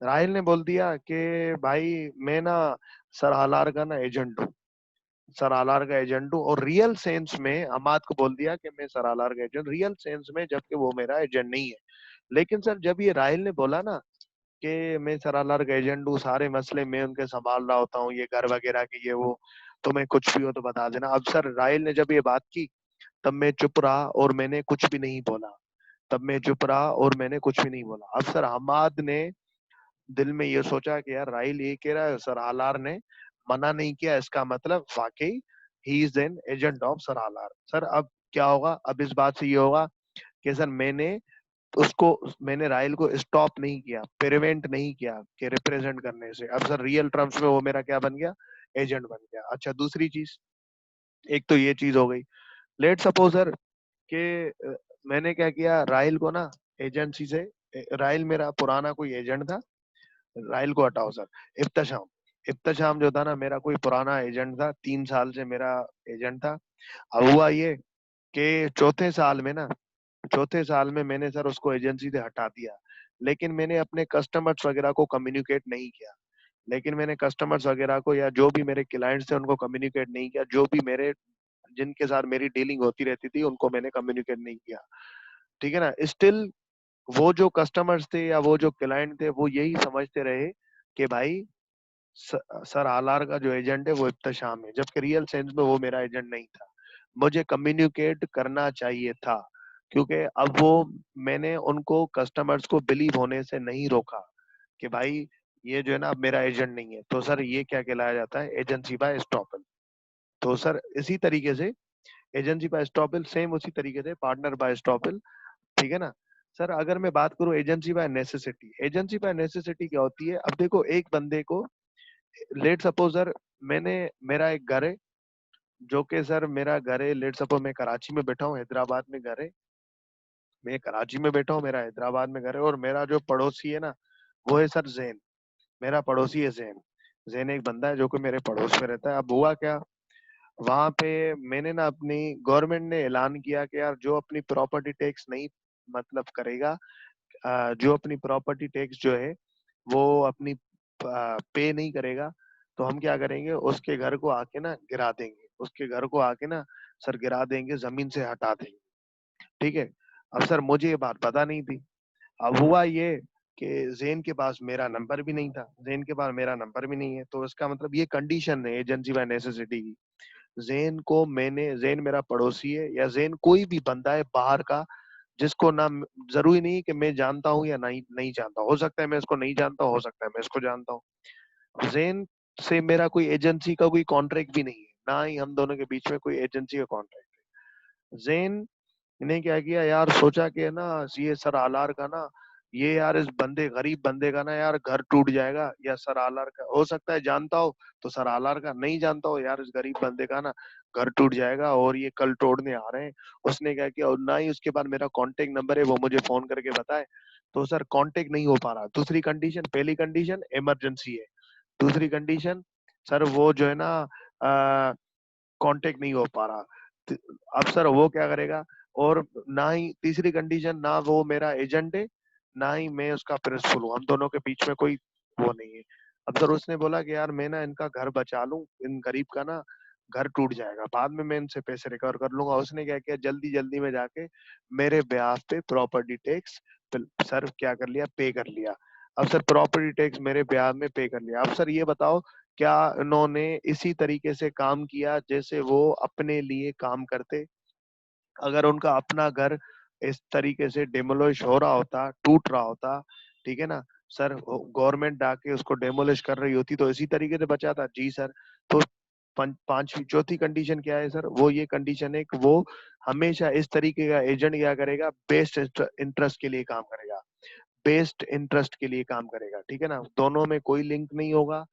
राहिल ने बोल दिया कि भाई मैं ना सर हालार का ना एजेंट हूँ, सर आलार का एजेंट हूँ, और रियल सेंस में हमाद को बोल दिया कि मैं सर आलार का एजेंट, रियल सेंस में, जबकि वो मेरा एजेंट नहीं है। लेकिन सर जब ये राहिल ने बोला ना कि मैं सर आलार का एजेंट हूँ, सारे मसले मैं उनके संभाल रहा होता हूँ, ये घर वगैरह के ये वो, तुम्हें कुछ भी हो तो बता देना। अब सर राहिल ने जब ये बात की, तब मैं चुप रहा और मैंने कुछ भी नहीं बोला। तब मैं चुप रहा और मैंने कुछ भी नहीं बोला। अब सर हमाद ने दिल में ये सोचा कि यार राहिल ये कह रहा है, सर आलार ने मना नहीं किया, इसका मतलब वाकई ही is an agent of sir आलार। सर अब क्या होगा? अब इस बात से ये होगा कि सर मैंने राहिल को स्टॉप नहीं किया, प्रिवेंट नहीं किया कि रिप्रेजेंट करने से। अब सर रियल टर्म्स में वो मेरा क्या बन गया? एजेंट बन गया। अच्छा दूसरी चीज, एक तो ये चीज हो गई। लेट सपोज सर कि मैंने क्या किया, राहिल को ना एजेंसी से, राहिल मेरा पुराना कोई एजेंट था, राहिल को हटाओ सर। इफ्तशाम, इफ्तशाम जो था ना मेरा कोई पुराना एजेंट था, 3 साल से मेरा एजेंट था। अब हुआ ये कि चौथे साल में मैंने सर उसको एजेंसी से हटा दिया, लेकिन मैंने अपने कस्टमर्स वगैरह को कम्युनिकेट नहीं किया। लेकिन मैंने कस्टमर्स वगैरह को, या जो भी मेरे क्लाइंट्स थे उनको कम्युनिकेट नहीं किया, जो भी मेरे, जिनके साथ मेरी डीलिंग होती रहती थी उनको मैंने कम्युनिकेट नहीं किया, ठीक है ना। स्टिल वो जो कस्टमर्स थे या वो जो क्लाइंट थे, वो यही समझते रहे कि भाई सर आलार का जो एजेंट है वो इफ्तिशाम है, जबकि रियल सेंस में वो मेरा एजेंट नहीं था। मुझे कम्युनिकेट करना चाहिए था, क्योंकि अब वो, मैंने उनको कस्टमर्स को बिलीव होने से नहीं रोका कि भाई ये जो है ना अब मेरा एजेंट नहीं है। तो सर ये क्या कहलाया जाता है? Agency by estoppel. तो सर इसी तरीके से एजेंसी बाय एस्टॉपल, सेम उसी तरीके से पार्टनर बाय एस्टॉपल, ठीक है ना। सर अगर मैं बात करूं agency bye necessity, agency bye necessity क्या होती है? अब देखो एक बंदे को, लेट सपोज सर मैंने, मेरा एक घर है, जो कि सर मेरा घर है, लेट सपोज मैं कराची में बैठा हूँ, हैदराबाद में घर है, मैं कराची में बैठा हूँ, मेरा हैदराबाद में घर है, और मेरा जो पड़ोसी है ना, वो है सर जैन। मेरा पड़ोसी है जैन। जैन एक बंदा है जो कि मेरे पड़ोस में रहता है। अब हुआ क्या, वहां पे मैंने ना अपनी, गवर्नमेंट ने ऐलान किया कि यार जो अपनी प्रॉपर्टी टैक्स नहीं मतलब करेगा, जो अपनी प्रॉपर्टी टैक्स जो है वो अपनी पे नहीं करेगा, तो हम क्या करेंगे, उसके घर को आके ना गिरा देंगे, उसके घर को आके ना सर गिरा देंगे, जमीन से हटा देंगे, ठीक है। अब सर मुझे ये बात पता नहीं थी। अब हुआ ये कि जैन के पास मेरा नंबर भी नहीं था, जैन के पास मेरा नंबर भी नहीं है, तो इसका मतलब ये कंडीशन है एजेंसी बाय नेसेसिटी की। जैन को मैंने, जैन मेरा पड़ोसी है, या जैन कोई भी बंदा है बाहर का, जिसको ना, जरूरी नहीं कि मैं जानता हूँ या नहीं नहीं जानता, हो सकता है मैं इसको नहीं जानता, हो सकता है मैं इसको जानता हूँ। जैन से मेरा कोई एजेंसी का कोई कॉन्ट्रैक्ट भी नहीं है, ना ही हम दोनों के बीच में कोई एजेंसी का कॉन्ट्रैक्ट है। जैन इन्हें क्या किया यार, सोचा कि ना ये सर आलार का ना, ये यार इस बंदे, गरीब बंदे का ना यार घर टूट जाएगा, या सर आलार का हो सकता है जानता हो, तो सर आलार का नहीं जानता हो यार, इस गरीब बंदे का ना घर टूट जाएगा और ये कल तोड़ने आ रहे हैं। उसने क्या किया, और ना ही उसके बाद मेरा कांटेक्ट नंबर है वो मुझे फोन करके बताए, तो सर कांटेक्ट नहीं हो पा रहा। दूसरी कंडीशन, पहली कंडीशन इमरजेंसी है, दूसरी कंडीशन सर वो जो है ना कांटेक्ट नहीं हो पा रहा। अब सर वो क्या करेगा, और ना ही तीसरी कंडीशन, ना वो मेरा एजेंट है, ना ही मैं उसका प्रिंसिपल हूँ, हम दोनों के बीच में कोई वो नहीं है। अब सर उसने बोला कि यार मैं ना इनका घर बचा लूं, इन गरीब का ना घर टूट जाएगा, बाद में मैं इनसे पैसे रिकवर कर लूंगा। उसने क्या किया, जल्दी जल्दी में जाके मेरे ब्याह पे प्रॉपर्टी टैक्स सर क्या कर लिया, पे कर लिया। अब सर प्रॉपर्टी टैक्स मेरे ब्याह में पे कर लिया। अब सर ये बताओ, क्या उन्होंने इसी तरीके से काम किया जैसे वो अपने लिए काम करते? अगर उनका अपना घर इस तरीके से डिमोलिश हो रहा होता, टूट रहा होता, ठीक है ना सर, गवर्नमेंट आके उसको डेमोलिश कर रही होती, तो इसी तरीके से बचा था जी सर। तो पांचवी चौथी कंडीशन क्या है सर, वो ये कंडीशन है कि वो हमेशा इस तरीके का एजेंट क्या करेगा, बेस्ट इंटरेस्ट के लिए काम करेगा, बेस्ट इंटरेस्ट के लिए काम करेगा, ठीक है ना, दोनों में कोई लिंक नहीं होगा,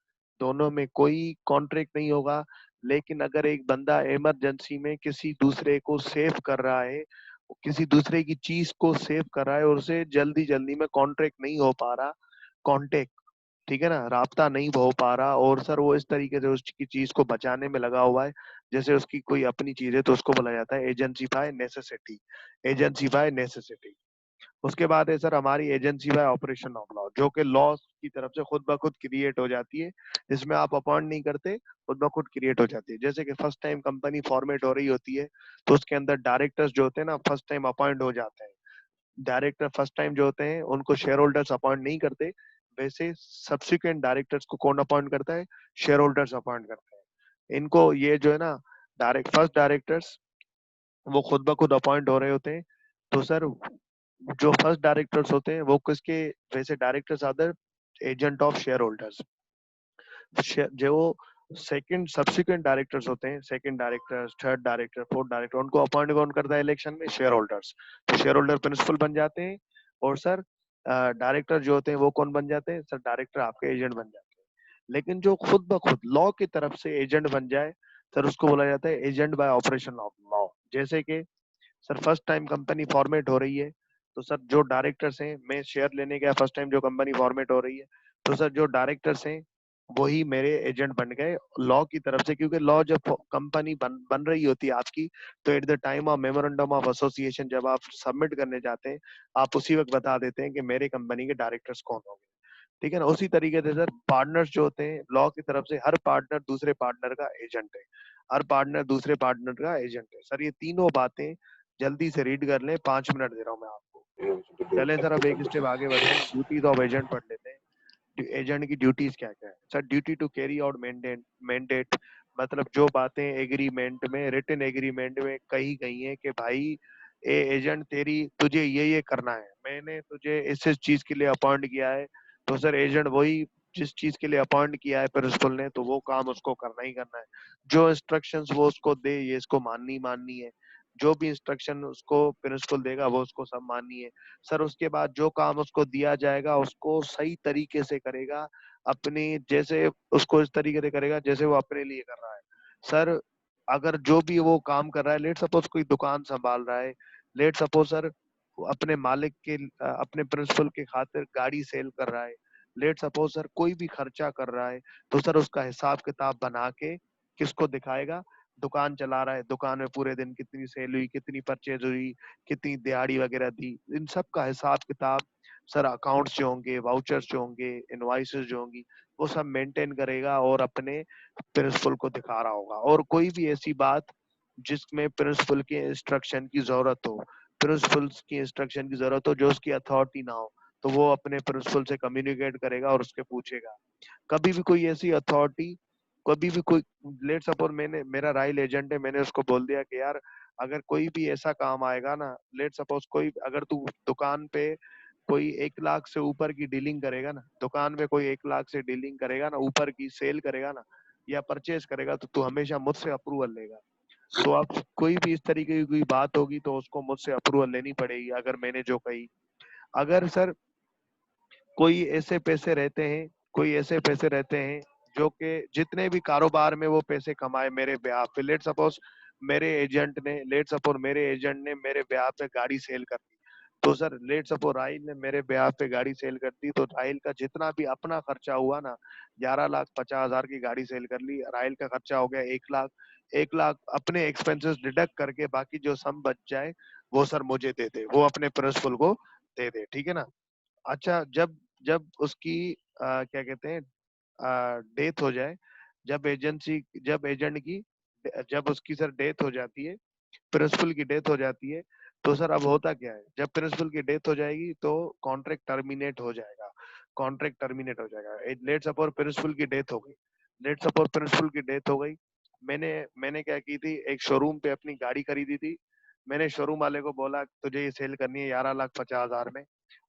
दोनों में कोई कॉन्ट्रैक्ट नहीं होगा। लेकिन अगर एक बंदा इमरजेंसी में किसी दूसरे को सेव कर रहा है, किसी दूसरे की चीज को सेव कर रहा है, और उसे जल्दी जल्दी में कॉन्ट्रैक्ट नहीं हो पा रहा, कॉन्टेक्ट, ठीक है ना, राब्ता नहीं हो पा रहा, और सर वो इस तरीके से उसकी चीज को बचाने में लगा हुआ है जैसे उसकी कोई अपनी चीज है, तो उसको बोला जाता है agency bye necessity, agency bye necessity. उसके बाद है सर हमारी agency bye operation of law, जो कि लॉ की तरफ से खुद ब खुद क्रिएट हो जाती है, जिसमें आप अपॉइंट नहीं करते, खुद ब खुद क्रिएट हो जाती है। जैसे कि फर्स्ट टाइम कंपनी फॉर्मेट हो रही होती है, तो उसके अंदर डायरेक्टर्स जो होते हैं ना फर्स्ट टाइम अपॉइंट हो जाते हैं। डायरेक्टर फर्स्ट टाइम जो होते हैं उनको शेयर होल्डर्स अपॉइंट नहीं करते, वैसे सब्सिक्वेंट डायरेक्टर्स को कौन अपॉइंट करता है, शेयर होल्डर्स अपॉइंट करते हैं। इनको ये जो है ना डायरेक्ट फर्स्ट डायरेक्टर्स वो खुद ब खुद अपॉइंट हो रहे होते हैं। तो सर जो फर्स्ट डायरेक्टर्स होते हैं वो किसके, वैसे directors other agent of share holders, जो सेकंड सब्सिक्वेंट डायरेक्टर्स होते हैं, second directors, third director, fourth director, उनको अपॉइंट कौन करता है इलेक्शन में, शेयर होल्डर्स। तो शेयर होल्डर प्रिंसिपल बन जाते हैं, और सर डायरेक्टर जो होते हैं वो कौन बन जाते हैं, सर डायरेक्टर आपके एजेंट बन जाते हैं। लेकिन जो खुद ब खुद लॉ की तरफ से एजेंट बन जाए, सर उसको बोला जाता है agent bye operation of law. जैसे कि sir first time company format हो रही है, तो सर जो डायरेक्टर्स हैं, मैं शेयर लेने गया फर्स्ट टाइम जो कंपनी फॉर्मेट हो रही है, तो सर जो डायरेक्टर्स हैं वही मेरे एजेंट बन गए लॉ की तरफ से, क्योंकि लॉ जब कंपनी बन रही होती है आपकी, तो at the time of memorandum of association जब आप सबमिट करने जाते हैं, आप उसी वक्त बता देते हैं कि मेरे कंपनी के डायरेक्टर्स कौन होंगे, ठीक है ना। उसी तरीके से सर पार्टनर्स जो होते हैं लॉ की तरफ से, हर पार्टनर दूसरे पार्टनर का एजेंट है, हर पार्टनर दूसरे पार्टनर का एजेंट है। सर ये तीनों बातें जल्दी से रीड कर लें, 5 मिनट दे रहा हूँ मैं आपको। चलें सर अब एक स्टेप आगे बढ़े, ड्यूटीज ऑफ एजेंट पढ़ लेते हैं। एजेंट की ड्यूटीज क्या क्या है sir, duty to carry out mandate, मतलब जो बातें एग्रीमेंट में, रिटन एग्रीमेंट में कही गई हैं कि भाई ए एजेंट तेरी, तुझे ये करना है, मैंने तुझे इस चीज के लिए अपॉइंट किया है, तो सर एजेंट वही जिस चीज के लिए अपॉइंट किया है प्रिंसिपल ने, तो वो काम उसको करना ही करना है। जो इंस्ट्रक्शंस वो उसको दे, ये इसको माननी माननी है, जो भी इंस्ट्रक्शन उसको प्रिंसिपल देगा वो उसको सब माननी है। सर उसके बाद जो काम उसको दिया जाएगा उसको सही तरीके से करेगा, अपनी जैसे उसको इस तरीके से करेगा जैसे वो अपने लिए कर रहा है। सर अगर जो भी वो काम कर रहा है, लेट सपोज कोई दुकान संभाल रहा है, लेट सपोज सर अपने मालिक के अपने प्रिंसिपल के खातिर गाड़ी सेल कर रहा है, लेट सपोज सर कोई भी खर्चा कर रहा है, तो सर उसका हिसाब किताब बना के किसको दिखाएगा, दुकान चला रहा है, दुकान में पूरे दिन कितनी सेल हुई, कितनी परचेज हुई, कितनी दिहाड़ी वगैरह दी, इन सब का हिसाब किताब सर अकाउंट्स जो होंगे, वाउचर्स जो होंगे, इनवाइसेस जो होंगी, वो सब मेंटेन करेगा और अपने प्रिंसिपल को दिखा रहा होगा। और कोई भी ऐसी बात जिसमें प्रिंसिपल के इंस्ट्रक्शन की जरूरत हो, प्रिंसिपल की इंस्ट्रक्शन की जरूरत हो जो उसकी अथॉरिटी ना हो, तो वो अपने प्रिंसिपल से कम्युनिकेट करेगा और उसके पूछेगा। कभी भी कोई ऐसी अथॉरिटी, कभी भी कोई, लेट सपोज मैंने, मेरा राइल एजेंट है, मैंने उसको बोल दिया कि यार अगर कोई भी ऐसा काम आएगा ना, लेट सपोज कोई, अगर तू दुकान पे कोई 1 लाख से ऊपर की डीलिंग करेगा ना, दुकान में कोई 1 लाख से डीलिंग करेगा ना, ऊपर की सेल करेगा ना, या परचेज करेगा, तो तू हमेशा मुझसे अप्रूवल लेगा। तो आप कोई भी इस तरीके की कोई बात होगी तो उसको मुझसे अप्रूवल लेनी पड़ेगी, अगर मैंने जो कही। अगर सर कोई ऐसे पैसे रहते हैं, कोई ऐसे पैसे रहते हैं जो कि जितने भी कारोबार में वो पैसे कमाए मेरे ब्याह पे, लेट सपोज मेरे एजेंट ने मेरे ब्याह पे गाड़ी सेल कर दी, तो सर लेट सपोज राहिल ने मेरे ब्याह पे गाड़ी सेल कर दी, तो राहिल का जितना भी अपना खर्चा हुआ ना, 11,50,000 की गाड़ी सेल कर ली, राहिल का खर्चा हो गया 1 लाख। 1 लाख अपने एक्सपेंसेस डिडक्ट करके बाकी जो सम बच जाए वो सर मुझे दे दे, वो अपने प्रिंसिपल को दे दे, ठीक है ना। अच्छा, जब जब उसकी क्या कहते हैं डेथ हो जाए, जब एजेंट की जब उसकी सर डेथ हो जाती है, प्रिंसिपल की डेथ हो जाती है, तो सर अब होता क्या है, जब प्रिंसिपल की डेथ हो जाएगी तो कॉन्ट्रैक्ट टर्मिनेट हो जाएगा। कॉन्ट्रैक्ट टर्मिनेट हो जाएगा। लेट सपोज प्रिंसिपल की डेथ हो गई, लेट सपोज प्रिंसिपल की डेथ हो गई, मैंने मैंने क्या की थी, एक शोरूम पे अपनी गाड़ी खरीदी थी। मैंने शोरूम वाले को बोला तुझे ये सेल करनी है 11,50,000 में,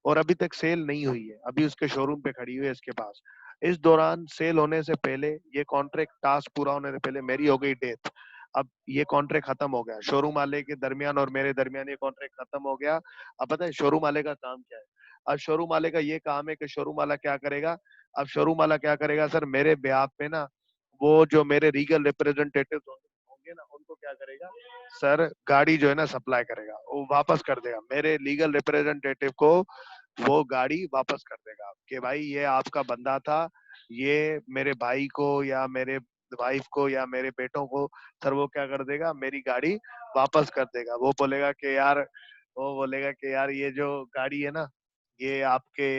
और अभी तक सेल नहीं हुई है, अभी उसके शोरूम पे खड़ी हुई है इसके पास। इस दौरान सेल होने से पहले, ये कॉन्ट्रैक्ट टास्क पूरा होने से पहले मेरी हो गई डेथ। अब ये कॉन्ट्रैक्ट खत्म हो गया, शोरूम वाले के दरमियान और मेरे दरमियान ये कॉन्ट्रैक्ट खत्म हो गया। अब पता है शोरूम वाले का काम क्या है? अब शोरूम वाले का ये काम है कि शोरूम वाला क्या करेगा, अब शोरूम वाला क्या करेगा सर, मेरे ब्याह पे ना वो जो मेरे रीगल रिप्रेजेंटेटिव होंगे ना, उनको क्या करेगा सर, गाड़ी जो है ना सप्लाई करेगा, वो वापस कर देगा मेरे लीगल रिप्रेजेंटेटिव को, वो गाड़ी वापस कर देगा कि भाई ये आपका बंदा था, ये मेरे भाई को या मेरे वाइफ को या मेरे बेटों को, सर वो क्या कर देगा, मेरी गाड़ी वापस कर देगा। वो बोलेगा कि यार ये जो गाड़ी है ना, ये आपके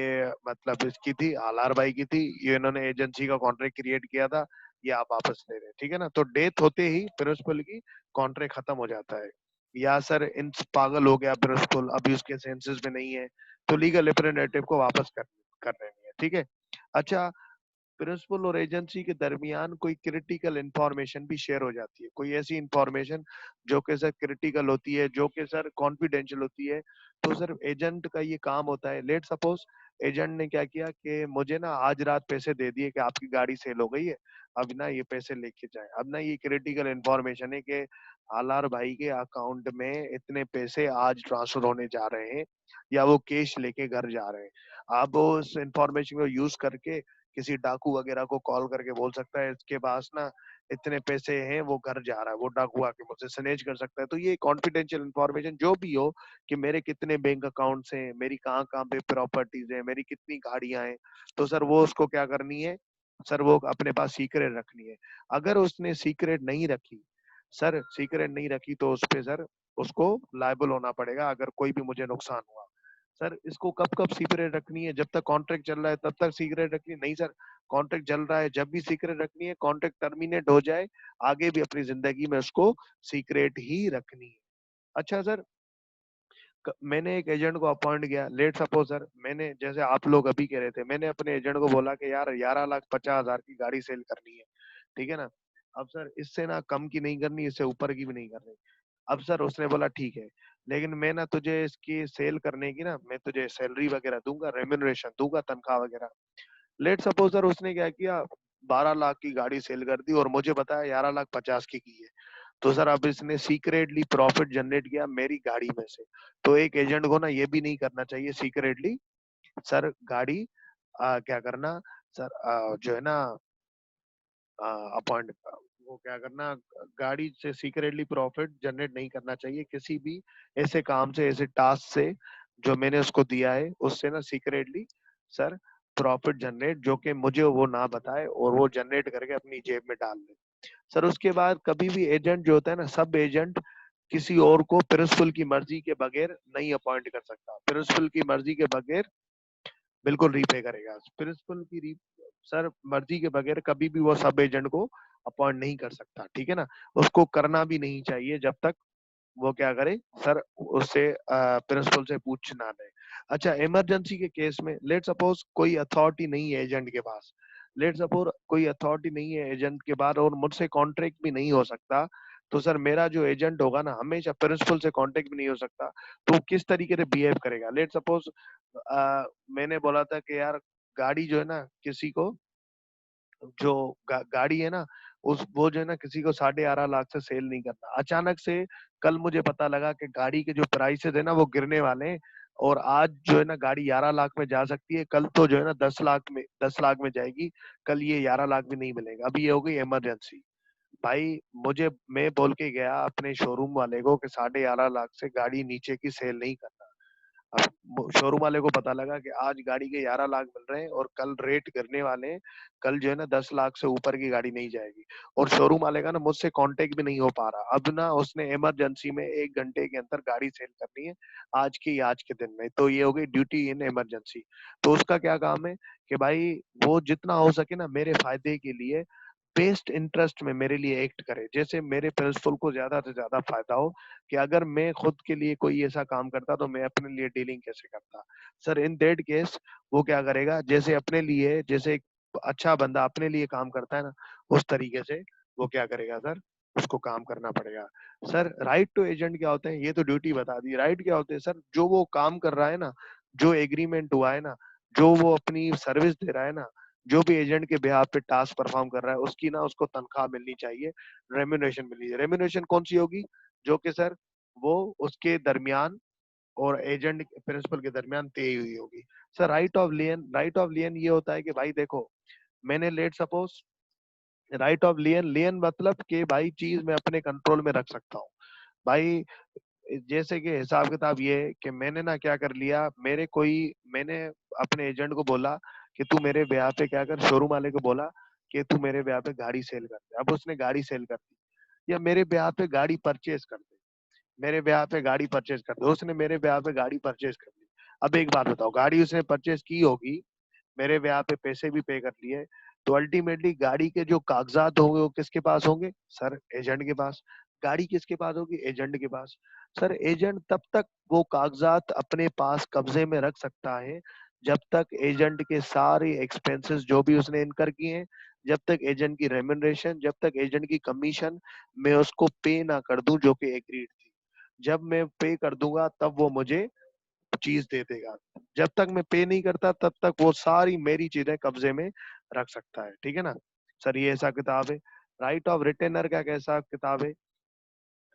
मतलब इसकी थी, आलार भाई की थी, ये इन्होंने एजेंसी का कॉन्ट्रैक्ट क्रिएट किया था, ये आप वापस ले रहे हैं, ठीक है ना। तो डेथ होते ही प्रिंसिपल की कॉन्ट्रैक्ट खत्म हो जाता है। या सर इन पागल हो गया प्रिंसिपल, अभी उसके सेंसेस में नहीं है, तो लीगल रिप्रेजेंटेटिव को वापस कर देनी है, ठीक है। अच्छा, प्रिंसिपल और एजेंसी के दरमियान कोई क्रिटिकल इंफॉर्मेशन भी शेयर हो जाती है, कोई ऐसी इंफॉर्मेशन जो कि सर क्रिटिकल होती है, जो कि सर कॉन्फिडेंशियल होती है, तो सर एजेंट का ये काम होता है। लेट सपोज एजेंट ने क्या किया कि मुझे ना आज रात पैसे दे दिए कि आपकी गाड़ी सेल हो गई है, अब ना ये पैसे लेके जाए। अब ना ये क्रिटिकल इंफॉर्मेशन है कि आलार भाई के अकाउंट में इतने पैसे आज ट्रांसफर होने जा रहे हैं, या वो कैश लेके घर जा रहे हैं। अब वो उस इंफॉर्मेशन को यूज करके किसी डाकू वगैरह को कॉल करके बोल सकता है इसके पास ना इतने पैसे हैं, वो घर जा रहा है, वो डाकू आके मुझसे स्नेच कर सकता है। तो ये कॉन्फिडेंशियल इंफॉर्मेशन जो भी हो, कि मेरे कितने बैंक अकाउंट्स हैं, मेरी कहाँ कहाँ पे प्रॉपर्टीज है, मेरी कितनी गाड़ियां हैं, तो सर वो उसको क्या करनी है, सर वो अपने पास सीक्रेट रखनी है। अगर उसने सीक्रेट नहीं रखी, सर सीक्रेट नहीं रखी, तो उस पे सर उसको लायबल होना पड़ेगा अगर कोई भी मुझे नुकसान हुआ। सर इसको कब कब सीक्रेट रखनी है, जब तक कॉन्ट्रैक्ट चल रहा है तब तक सीक्रेट रखनी है? नहीं सर, कॉन्ट्रैक्ट चल रहा है जब भी सीक्रेट रखनी है, कॉन्ट्रैक्ट टर्मिनेट हो जाए आगे भी अपनी जिंदगी में उसको सीक्रेट ही रखनी है। अच्छा सर, मैंने एक एजेंट को अपॉइंट किया, लेट सपोज सर मैंने, जैसे आप लोग अभी कह रहे थे, मैंने अपने एजेंट को बोला कि यार 11,50,000 की गाड़ी सेल करनी है, ठीक है ना। अब सर इससे ना कम की नहीं करनी, इससे ऊपर की भी नहीं करनी। अब सर उसने बोला ठीक है, लेकिन मैं ना तुझे इसकी सेल करने की ना, मैं तुझे सैलरी वगैरह दूंगा, रेम्यूनरेशन दूंगा, तनख्वाह वगैरह। लेट सपोज सर उसने क्या किया, 12 लाख की गाड़ी सेल कर दी और मुझे बताया 11,50,000 की है। तो सर अब इसने सीक्रेटली प्रॉफिट जनरेट किया मेरी गाड़ी में से। तो एक एजेंट को ना ये भी नहीं करना चाहिए सीक्रेटली, सर गाड़ी क्या करना, सर जो है ना अपॉइंट, वो क्या करना, गाड़ी से सीक्रेटली प्रॉफिट जनरेट नहीं करना चाहिए किसी भी ऐसे काम से, ऐसे टास्क से जो मैंने उसको दिया है, उससे ना सीक्रेटली सर प्रॉफिट जनरेट, जो कि मुझे वो ना बताए और वो जनरेट करके अपनी जेब में डाल दे। सर उसके बाद कभी भी एजेंट जो होता है ना, सब एजेंट किसी और को प्रिंसिपल की मर्जी के बगैर नहीं अपॉइंट कर सकता, प्रिंसिपल की मर्जी के बगैर बिल्कुल रीपे करेगा। प्रिंसिपल की सर मर्जी के बगैर कभी भी वो सब एजेंट को अपॉइंट नहीं कर सकता, ठीक है ना। उसको करना भी नहीं चाहिए जब तक वो क्या करे सर, उससे प्रिंसिपल से पूछ ना ले। अच्छा, इमरजेंसी के केस में लेट सपोज कोई अथॉरिटी नहीं है एजेंट के पास, लेट सपोज कोई अथॉरिटी नहीं है एजेंट के पास और मुझसे कॉन्ट्रैक्ट भी नहीं हो सकता, तो सर मेरा जो एजेंट होगा ना, हमेशा प्रिंसिपल से कॉन्ट्रैक्ट भी नहीं हो सकता, तो वो किस तरीके से बिहेव करेगा। लेट सपोज मैंने बोला था कि यार गाड़ी जो है ना किसी को जो गाड़ी है ना, उस वो जो है ना किसी को 11.5 लाख से सेल नहीं करना। अचानक से कल मुझे पता लगा कि गाड़ी के जो प्राइसेस है ना वो गिरने वाले हैं, और आज जो है ना गाड़ी 11 लाख में जा सकती है, कल तो जो है ना 10 लाख में जाएगी, कल ये 11 लाख भी नहीं मिलेगा। अभी ये हो गई इमरजेंसी। भाई मैं बोल के गया अपने शोरूम वाले को कि 11.5 लाख से गाड़ी नीचे की सेल नहीं करना। अब शोरूम वाले को पता लगा कि आज गाड़ी के 11 लाख मिल रहे हैं और कल रेट गिरने वाले हैं, कल जो है ना 10 लाख से ऊपर की गाड़ी नहीं जाएगी। और शोरूम वाले का ना मुझसे कांटेक्ट भी नहीं हो पा रहा। अब ना उसने इमरजेंसी में 1 घंटे के अंदर गाड़ी सेल करनी है, आज के दिन में। तो ये हो गई ड्यूटी इन इमरजेंसी। तो उसका क्या काम है कि भाई वो जितना हो सके ना मेरे फायदे के लिए बेस्ट इंटरेस्ट में मेरे लिए एक्ट करे, जैसे मेरे प्रिंसिपल को ज्यादा से ज्यादा फायदा हो। कि अगर मैं खुद के लिए कोई ऐसा काम करता तो मैं अपने लिए डीलिंग कैसे करता। सर इन दैट केस वो क्या करेगा, जैसे अपने लिए, जैसे एक अच्छा बंदा अपने लिए काम करता है ना, उस तरीके से वो क्या करेगा सर, उसको काम करना पड़ेगा। सर राइट टू एजेंट क्या होते हैं, ये तो ड्यूटी बता दी। राइट क्या होते हैं सर, जो वो काम कर रहा है ना, जो एग्रीमेंट हुआ है ना, जो वो अपनी सर्विस दे रहा है ना, जो भी एजेंट के बिहाफ पे टास्क परफॉर्म कर रहा है, उसकी ना उसको तनख्वाह मिलनी चाहिए, रेम्यूनरेशन मिलनी चाहिए। रेम्यूनरेशन कौन सी होगी, जो कि सर वो उसके दरमियान और एजेंट प्रिंसिपल के दरमियान तय हुई होगी। सर राइट ऑफ लियन ये होता है कि भाई देखो, मैंने let suppose right of lien, lien मतलब कि भाई चीज मैं अपने कंट्रोल में रख सकता हूँ। भाई जैसे कि हिसाब किताब ये है कि मैंने ना क्या कर लिया, मैंने अपने एजेंट को बोला कि तू मेरे ब्याह पे क्या कर, शोरूम वाले को बोला कि तू मेरे ब्याह पे गाड़ी सेल कर दे। अब उसने गाड़ी सेल कर दी, या मेरे ब्याह पे गाड़ी परचेज कर दे, मेरे ब्याह पे गाड़ी परचेज कर दे, उसने मेरे ब्याह पे गाड़ी परचेज कर दी। अब एक बात बताओ, गाड़ी उसने परचेज की होगी, मेरे ब्याह पे पैसे भी पे कर लिए, तो अल्टीमेटली गाड़ी के जो कागजात होंगे वो किसके पास होंगे सर, एजेंट के पास। गाड़ी किसके पास होगी, एजेंट के पास। सर एजेंट तब तक वो कागजात अपने पास कब्जे में रख सकता है जब तक एजेंट के सारे एक्सपेंसेस जो भी उसने इनकर किए हैं, जब तक एजेंट की रेम्यूनरेशन, जब तक एजेंट की कमीशन मैं उसको पे ना कर दूं, जो कि एग्रीड थी। जब मैं पे कर दूंगा तब वो मुझे चीज दे देगा। जब तक मैं पे नहीं करता तब तक वो सारी मेरी चीजें कब्जे में रख सकता है। ठीक है ना सर, ये ऐसा किताब है। राइट ऑफ रिटेनर का कैसा किताब है,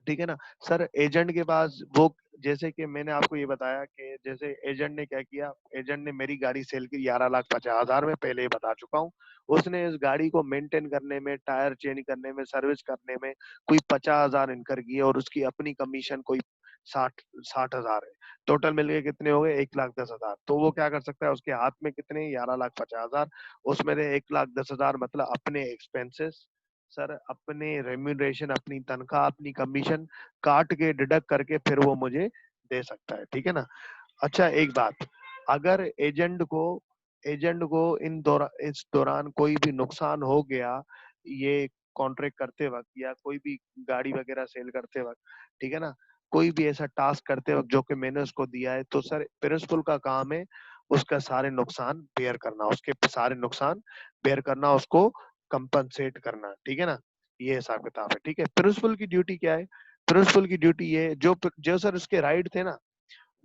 ठीक है ना सर। एजेंट के पास वो, जैसे कि मैंने आपको ये बताया कि जैसे एजेंट ने क्या किया, एजेंट ने मेरी गाड़ी सेल की 11,50,000 में, पहले ही बता चुका हूँ। उसने इस गाड़ी को मेंटेन करने में, टायर चेंज करने में, सर्विस करने में कोई 50,000 इनकर किए, और उसकी अपनी कमीशन कोई 60,000 है। टोटल मिलके कितने हो गए, 1,10,000। तो वो क्या कर सकता है, उसके हाथ में कितने, 11,50,000, उसमें से 1,10,000 मतलब अपने एक्सपेंसेस सर, अपने रेम्यूनरेशन, अपनी तनख्वाह, अपनी कमीशन काट के डिडक्ट करके फिर वो मुझे दे सकता है। ठीक है ना। अच्छा एक बात, अगर एजेंट को इस दौरान कोई भी नुकसान हो गया, ये कॉन्ट्रैक्ट करते वक्त या कोई भी गाड़ी वगैरह सेल करते वक्त, ठीक है ना, कोई भी ऐसा टास्क करते वक्त जो कि मैंने उसको दिया है, तो सर प्रिंसिपल का काम है उसका सारे नुकसान बेयर करना, उसके सारे नुकसान बेयर करना, उसको कंपनसेट करना। ठीक है ना, ये हिसाब किताब है। ठीक है, प्रिंसिपल की ड्यूटी क्या है, प्रिंसिपल की ड्यूटी ये जो जो सर उसके राइट थे ना,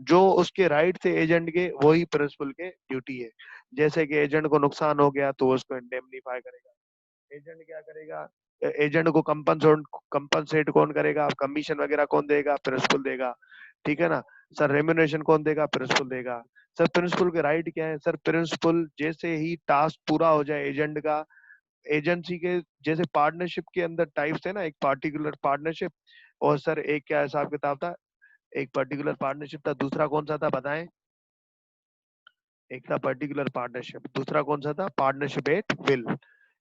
जो उसके राइट थे एजेंट के, वही प्रिंसिपल के ड्यूटी है। जैसे कि एजेंट को नुकसान हो गया तो उसको इंडेमनीफाई करेगा। एजेंट क्या करेगा, एजेंट को कंपनसेट कौन करेगा, कमीशन वगैरह कौन देगा, प्रिंसिपल देगा। ठीक है ना सर। रेम्यूनरेशन कौन देगा, प्रिंसिपल देगा। सर प्रिंसिपल के राइट क्या है सर, प्रिंसिपल जैसे ही टास्क पूरा हो जाए एजेंट का, एजेंसी के, जैसे पार्टनरशिप के अंदर टाइप्स है ना, एक पार्टिकुलर पार्टनरशिप, और सर एक क्या हिसाब किताब था, एक पर्टिकुलर पार्टनरशिप था, दूसरा कौन सा था बताएं। एक था पर्टिकुलर पार्टनरशिप, दूसरा कौन सा था, पार्टनरशिप एट विल।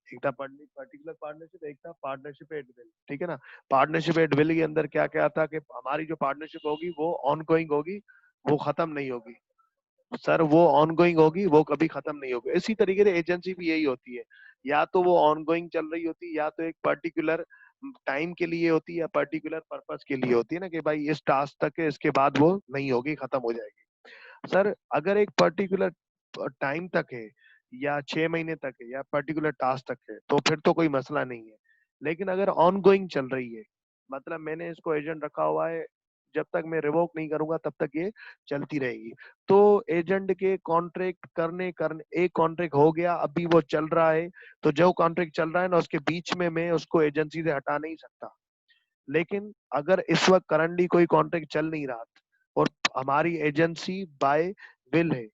एक था पर्टिकुलर पार्टनरशिप, एक था पार्टनरशिप एट विल। ठीक है ना। पार्टनरशिप एट विल के अंदर क्या क्या था कि हमारी जो पार्टनरशिप होगी वो ऑन गोइंग होगी, वो खत्म नहीं होगी। सर वो ऑन गोइंग होगी, वो कभी खत्म नहीं होगी। इसी तरीके से एजेंसी भी यही होती है, या तो वो ऑन गोइंग चल रही होती है, या तो एक पर्टिकुलर टाइम के लिए होती है, या पर्टिकुलर पर्पस के लिए होती है ना, कि भाई इस टास्क तक है, इसके बाद वो नहीं होगी, खत्म हो जाएगी। सर अगर एक पर्टिकुलर टाइम तक है, या 6 महीने तक है, या पर्टिकुलर टास्क तक है, तो फिर तो कोई मसला नहीं है। लेकिन अगर ऑन गोइंग चल रही है, मतलब मैंने इसको एजेंट रखा हुआ है जब तक मैं रिवोक नहीं करूंगा तब तक ये चलती रहेगी। तो एजेंट के कॉन्ट्रैक्ट करने करने एक कॉन्ट्रैक्ट हो गया, अभी वो चल रहा है, तो जो कॉन्ट्रैक्ट चल रहा है ना उसके बीच में मैं उसको एजेंसी से हटा नहीं सकता। लेकिन अगर इस वक्त करंटली कोई कॉन्ट्रैक्ट चल नहीं रहा और हमारी एजेंसी बाय विल है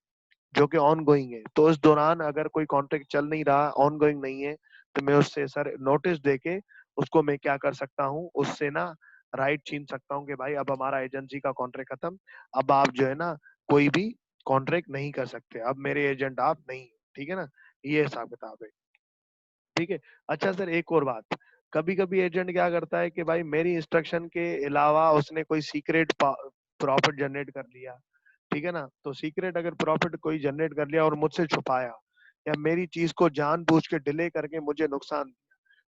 जो कि ऑन गोइंग है, तो उस दौरान अगर कोई कॉन्ट्रैक्ट चल नहीं रहा, ऑन गोइंग नहीं है, तो मैं उससे सर नोटिस देके उसको मैं क्या कर सकता हूँ, उससे ना राइट छीन सकता हूँ कि भाई अब हमारा एजेंसी का कॉन्ट्रैक्ट खत्म, अब आप जो है ना कोई भी कॉन्ट्रैक्ट नहीं कर सकते, अब मेरे एजेंट आप नहीं हो। ठीक है ना, ये हिसाब किताब है। ठीक है। अच्छा सर, एक और बात, कभी कभी एजेंट क्या करता है कि भाई मेरी इंस्ट्रक्शन के अलावा उसने कोई सीक्रेट प्रॉफिट जनरेट कर लिया। ठीक है ना, तो सीक्रेट अगर प्रॉफिट कोई जनरेट कर लिया और मुझसे छुपाया, या मेरी चीज को जानबूझ के डिले करके मुझे नुकसान दिया,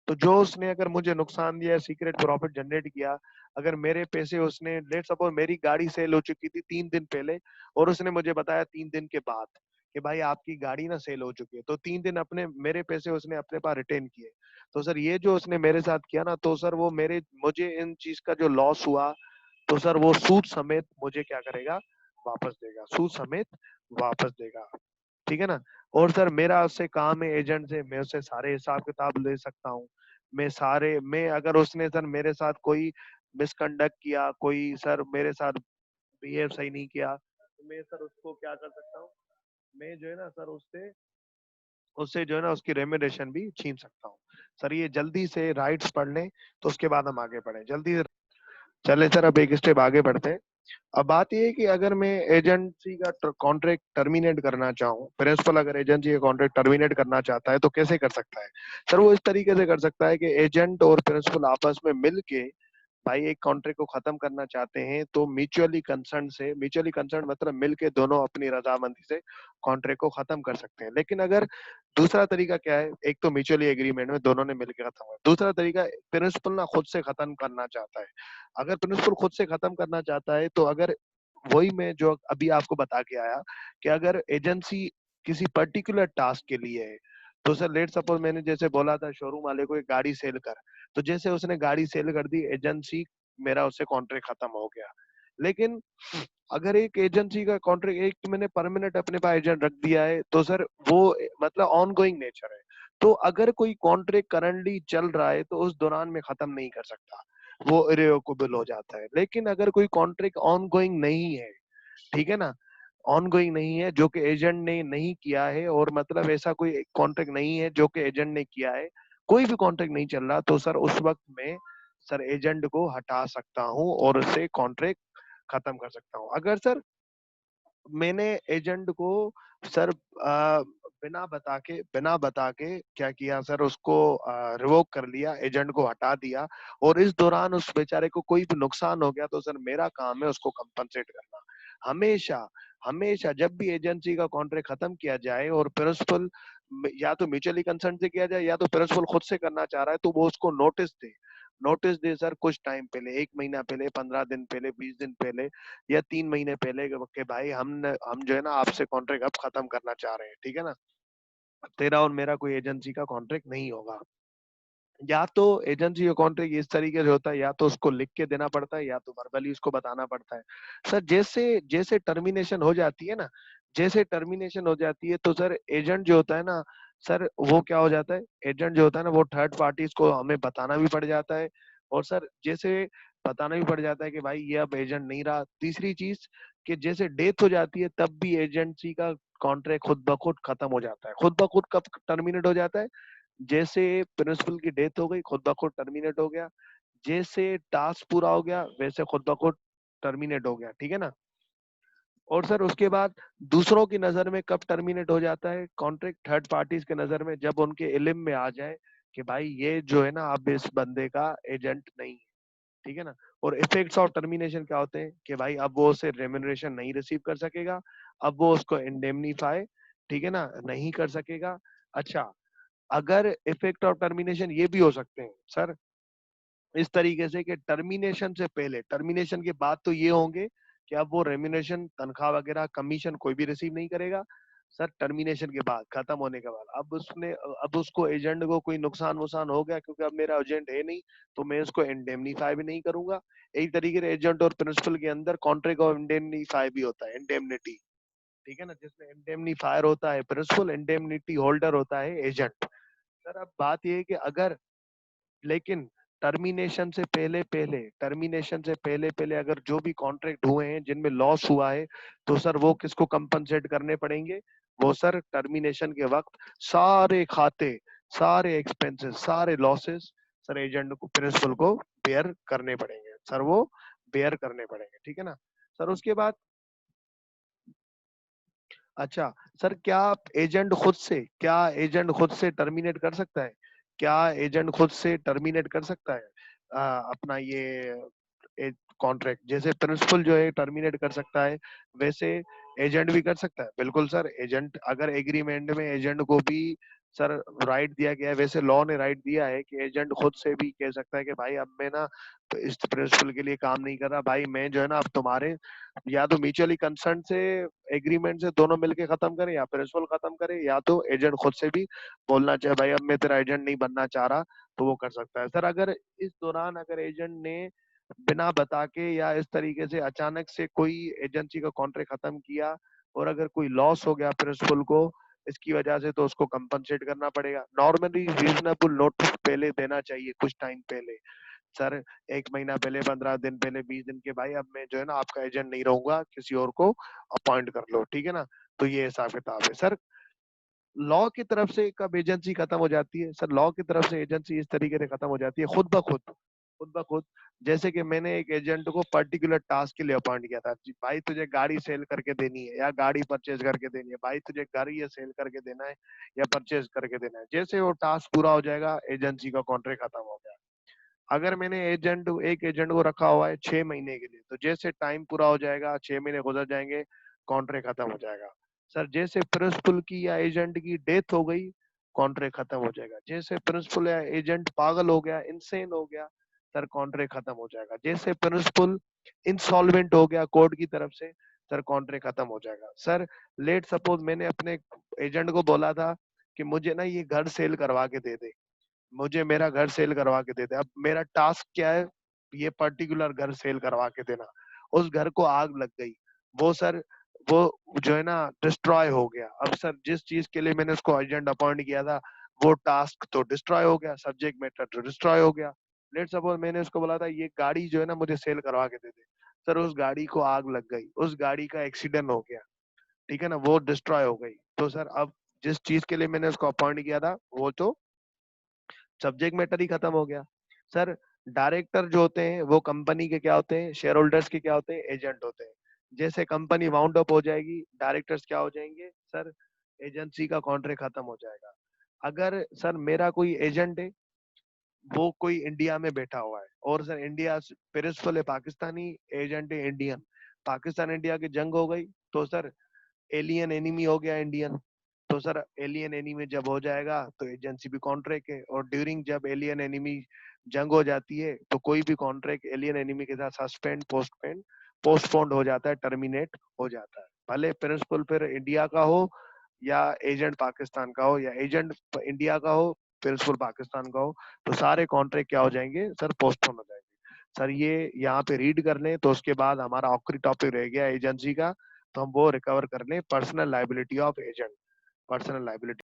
तो जो उसने अगर मुझे नुकसान दिया, सीक्रेट प्रॉफिट जनरेट किया, अगर मेरे पैसे उसने, लेट सपोज मेरी गाड़ी सेल हो चुकी थी 3 दिन पहले और उसने मुझे बताया 3 दिन के बाद कि भाई आपकी गाड़ी ना सेल हो चुकी है, तो 3 दिन अपने मेरे पैसे उसने अपने पास रिटेन किए, तो सर ये जो उसने मेरे साथ किया ना, तो सर वो मेरे मुझे इन चीज का जो लॉस हुआ, तो सर वो सूद समेत मुझे क्या करेगा, वापस देगा, सूद समेत वापस देगा। ठीक है ना। और सर मेरा उससे काम है, एजेंट से मैं उससे सारे हिसाब किताब ले सकता हूँ। मैं अगर उसने सर मेरे साथ कोई मिसकंडक्ट किया, कोई सर मेरे साथ बिहेव सही नहीं किया, तो मैं सर उसको क्या कर सकता हूँ, मैं जो है ना सर उससे उससे जो है ना उसकी रेम्यूनरेशन भी छीन सकता हूँ। सर ये जल्दी से राइट्स पढ़ लें, तो उसके बाद हम आगे बढ़े जल्दी से। चले सर, अब एक स्टेप आगे बढ़ते हैं। अब बात ये है कि अगर मैं एजेंसी का कॉन्ट्रैक्ट टर्मिनेट करना चाहूँ, प्रिंसिपल अगर एजेंसी का कॉन्ट्रैक्ट टर्मिनेट करना चाहता है तो कैसे कर सकता है? सर वो इस तरीके से कर सकता है कि एजेंट और प्रिंसिपल आपस में मिल के भाई एक कॉन्ट्रैक्ट को खत्म करना चाहते हैं, तो म्यूचुअली कंसर्न मतलब मिलके दोनों अपनी रजामंदी से कॉन्ट्रैक्ट को खत्म कर सकते हैं। लेकिन अगर दूसरा तरीका क्या है, एक तो म्यूचुअली एग्रीमेंट में दोनों ने मिलकर खत्म हुआ, दूसरा तरीका प्रिंसिपल ना खुद से खत्म करना चाहता है। अगर प्रिंसिपल खुद से खत्म करना चाहता है, तो अगर वही मैं जो अभी आपको बता के आया कि अगर एजेंसी किसी पर्टिकुलर टास्क के लिए है, तो सर लेट सपोज मैंने जैसे बोला था शोरूम वाले को एक गाड़ी सेल कर, तो जैसे उसने गाड़ी सेल कर दी, एजेंसी मेरा उससे कॉन्ट्रैक्ट खत्म हो गया। लेकिन अगर एक एजेंसी का कॉन्ट्रैक्ट एक तो मैंने परमानेंट अपने पास एजेंट रख दिया है, तो सर वो मतलब ऑन गोइंग नेचर है। तो अगर कोई कॉन्ट्रैक्ट करंटली चल रहा है तो उस दौरान में खत्म नहीं कर सकता, वो इरेवोकेबल हो जाता है। लेकिन अगर कोई कॉन्ट्रैक्ट ऑन गोइंग नहीं है, ठीक है ना, ऑन गोइंग नहीं है जो कि एजेंट ने नहीं किया है, और मतलब ऐसा कोई कॉन्ट्रैक्ट नहीं है जो कि एजेंट ने किया है, कोई भी कॉन्ट्रैक्ट नहीं चल रहा, तो सर उस वक्त में सर एजेंट को हटा सकता हूँ और उससे कॉन्ट्रैक्ट खत्म कर सकता हूँ। अगर सर मैंने एजेंट को सर बिना बता के क्या किया सर, उसको रिवोक कर लिया, एजेंट को हटा दिया, और इस दौरान उस बेचारे को कोई भी नुकसान हो गया, तो सर मेरा काम है उसको कंपनसेट करना। हमेशा हमेशा जब भी एजेंसी का कॉन्ट्रैक्ट खत्म किया जाए और प्रिंसिपल या तो म्यूचुअली कंसर्न से किया जाए या तो प्रिंसिपल खुद से करना चाह रहा है, तो वो उसको नोटिस दे सर, कुछ टाइम पहले, 1 महीना पहले, 15 दिन पहले, 20 दिन पहले, या 3 महीने पहले के भाई हम जो है ना आपसे कॉन्ट्रैक्ट अब खत्म करना चाह रहे हैं। ठीक है ना, तेरा और मेरा कोई एजेंसी का कॉन्ट्रैक्ट नहीं होगा। या तो एजेंसी का कॉन्ट्रैक्ट इस तरीके से होता है, या तो उसको लिख के देना पड़ता है या तो वर्बली उसको बताना पड़ता है। सर जैसे जैसे टर्मिनेशन हो जाती है ना, जैसे टर्मिनेशन हो जाती है, तो सर एजेंट जो होता है ना सर, वो क्या हो जाता है, एजेंट जो होता है ना वो थर्ड पार्टीज को हमें बताना भी पड़ जाता है। और सर जैसे बताना भी पड़ जाता है कि भाई ये अब एजेंट नहीं रहा। तीसरी चीज कि जैसे डेथ हो जाती है तब भी एजेंसी का कॉन्ट्रैक्ट खुद ब खुद खत्म हो जाता है। खुद ब खुद कब टर्मिनेट हो जाता है? जैसे प्रिंसिपल की डेथ हो गई, खुद ब खुद टर्मिनेट हो गया। जैसे टास्क पूरा हो गया, वैसे खुद ब खुद टर्मिनेट हो गया। ठीक है ना। और सर उसके बाद दूसरों की नजर में कब टर्मिनेट हो जाता है कॉन्ट्रैक्ट? थर्ड पार्टीज के नजर में, जब उनके इल्म में आ जाए कि भाई ये जो है ना अब इस बंदे का एजेंट नहीं है। ठीक है ना। और इफेक्ट्स ऑफ टर्मिनेशन क्या होते हैं कि भाई अब वो उसे रेम्यूनरेशन नहीं रिसीव कर सकेगा, अब वो उसको इंडेमनीफाई, ठीक है ना, नहीं कर सकेगा। अच्छा, अगर इफेक्ट ऑफ टर्मिनेशन ये भी हो सकते हैं सर इस तरीके से कि टर्मिनेशन से पहले, टर्मिनेशन के बाद तो ये होंगे कि अब वो रेम्यूनरेशन, तनख्वाह वगैरह, कमीशन कोई भी रिसीव नहीं करेगा। सर टर्मिनेशन के बाद, खत्म होने के बाद, अब उसको एजेंट को कोई नुकसान वुकसान हो गया, क्योंकि अब मेरा एजेंट है नहीं, तो मैं उसको इंडेमनीफाई भी नहीं करूंगा। एक तरीके से एजेंट और प्रिंसिपल के अंदर कॉन्ट्रैक्ट ऑफ इंडेमनीफाई भी होता है, इंडेमनिटी, ठीक है ना, जिसमें इंडेमनीफायर होता है प्रिंसिपल, इंडेमनिटी होल्डर होता है एजेंट। सर अब बात ये है कि अगर, लेकिन टर्मिनेशन से पहले पहले अगर जो भी कॉन्ट्रैक्ट हुए हैं जिनमें लॉस हुआ है, तो सर वो किसको कंपनसेट करने पड़ेंगे? वो सर टर्मिनेशन के वक्त सारे खाते, सारे एक्सपेंसेस, सारे लॉसेस सर एजेंट को, प्रिंसिपल को बेयर करने पड़ेंगे सर, वो बेयर करने पड़ेंगे, ठीक है ना। सर उसके बाद, अच्छा सर, क्या एजेंट खुद से टर्मिनेट कर सकता है? क्या एजेंट खुद से टर्मिनेट कर सकता है अपना ये कॉन्ट्रैक्ट? जैसे प्रिंसिपल जो है टर्मिनेट कर सकता है, वैसे एजेंट भी कर सकता है। बिल्कुल सर, एजेंट अगर एग्रीमेंट में एजेंट को भी सर राइट दिया गया है, वैसे लॉ ने राइट दिया है कि एजेंट खुद से भी कह सकता है कि भाई अब मैं ना तो इस प्रिंसिपल के लिए काम नहीं कर रहा भाई, मैं जो है ना अब तुम्हारे, या तो म्यूचुअली कंसर्न से एग्रीमेंट से दोनों मिलके खत्म करें, या प्रिंसिपल खत्म करे, या तो एजेंट खुद से भी बोलना चाहे भाई अब मैं तेरा एजेंट नहीं बनना चाह रहा, तो वो कर सकता है। सर अगर इस दौरान अगर एजेंट ने बिना बता के या इस तरीके से अचानक से कोई एजेंसी का कॉन्ट्रैक्ट खत्म किया, और अगर कोई लॉस हो गया प्रिंसिपल को इसकी वजह से, तो उसको कंपनसेट करना पड़ेगा। नॉर्मली रीजनेबल नोटिस पहले देना चाहिए, कुछ टाइम पहले सर, 1 महीना पहले, 15 दिन पहले, 20 दिन के, भाई अब मैं जो है ना आपका एजेंट नहीं रहूंगा, किसी और को अपॉइंट कर लो, ठीक है ना। तो ये हिसाब किताब है सर। लॉ की तरफ से कब एजेंसी खत्म हो जाती है? सर लॉ की तरफ से एजेंसी इस तरीके से खत्म हो जाती है खुद ब खुद। जैसे कि मैंने एक एजेंट को पर्टिकुलर टास्क के लिए अपॉइंट किया था, जी भाई तुझे गाड़ी सेल करके देनी है या गाड़ी परचेज करके देनी है, भाई तुझे गाड़ी या सेल करके देना है या परचेज करके देना है। जैसे वो टास्क पूरा हो जाएगा, एजेंसी का कॉन्ट्रैक्ट खत्म हो गया। अगर मैंने एक एजेंट को रखा हुआ है 6 महीने के लिए, तो जैसे टाइम पूरा हो जाएगा, 6 महीने गुजर जाएंगे, कॉन्ट्रैक्ट खत्म हो जाएगा। सर जैसे प्रिंसिपल की या एजेंट की डेथ हो गई, कॉन्ट्रैक्ट खत्म हो जाएगा। जैसे प्रिंसिपल या एजेंट पागल हो गया, इंसेन हो गया, सर कॉन्ट्रैक्ट खत्म हो जाएगा। जैसे प्रिंसिपल इंसॉल्वेंट हो गया कोर्ट की तरफ से, सर कॉन्ट्रैक्ट खत्म हो जाएगा। सर लेट सपोज मैंने अपने एजेंट को बोला था कि मुझे ना ये घर सेल करवा के दे दे, मुझे मेरा घर सेल करवा के देते। अब मेरा टास्क क्या है? ये पर्टिकुलर घर सेल करवा के देना। उस घर को आग लग गई, वो सर, वो जो है ना डिस्ट्रॉय हो गया। अब सर जिस चीज के लिए मैंने उसको एजेंट अपॉइंट किया था, वो टास्क तो डिस्ट्रॉय हो गया, सब्जेक्ट मैटर तो डिस्ट्रॉय हो गया। लेट सपोज मैंने उसको बोला था ये गाड़ी जो है ना मुझे सेल करवा के दे दे, सर उस गाड़ी को आग लग गई, उस गाड़ी का एक्सीडेंट हो गया, ठीक है ना, वो डिस्ट्रॉय हो गई। तो सर अब जिस चीज के लिए मैंने उसको अपॉइंट किया था, वो तो सब्जेक्ट मैटर ही खत्म हो गया। सर डायरेक्टर जो होते हैं वो कंपनी के क्या होते हैं? शेयर होल्डर्स के क्या होते हैं? एजेंट होते हैं। जैसे कंपनी वाउंड अप हो जाएगी, डायरेक्टर्स क्या हो जाएंगे? सर एजेंसी का कॉन्ट्रैक्ट खत्म हो जाएगा। अगर सर मेरा कोई एजेंट है, वो कोई इंडिया में बैठा हुआ है, और सर इंडिया प्रिंसिपल है पाकिस्तानी, एजेंट है इंडियन, पाकिस्तान इंडिया की जंग हो गई, तो सर एलियन एनिमी हो गया इंडियन। तो सर एलियन एनिमी जब हो जाएगा, तो एजेंसी भी कॉन्ट्रैक्ट है, और ड्यूरिंग जब एलियन एनिमी जंग हो जाती है, तो कोई भी कॉन्ट्रैक्ट एलियन एनिमी के साथ सस्पेंड, पोस्टपोन्ड हो जाता है, टर्मिनेट हो जाता है। भले प्रिंसिपल फिर इंडिया का हो, या एजेंट पाकिस्तान का हो, या एजेंट इंडिया का हो, प्रिंसिपल पाकिस्तान का हो, तो सारे कॉन्ट्रैक्ट क्या हो जाएंगे सर? पोस्टपोन हो जाएंगे। सर ये यहाँ पे रीड कर लें, तो उसके बाद हमारा आखिरी टॉपिक रह गया एजेंसी का, तो हम वो रिकवर कर लें, personal liability of agent. Personal liability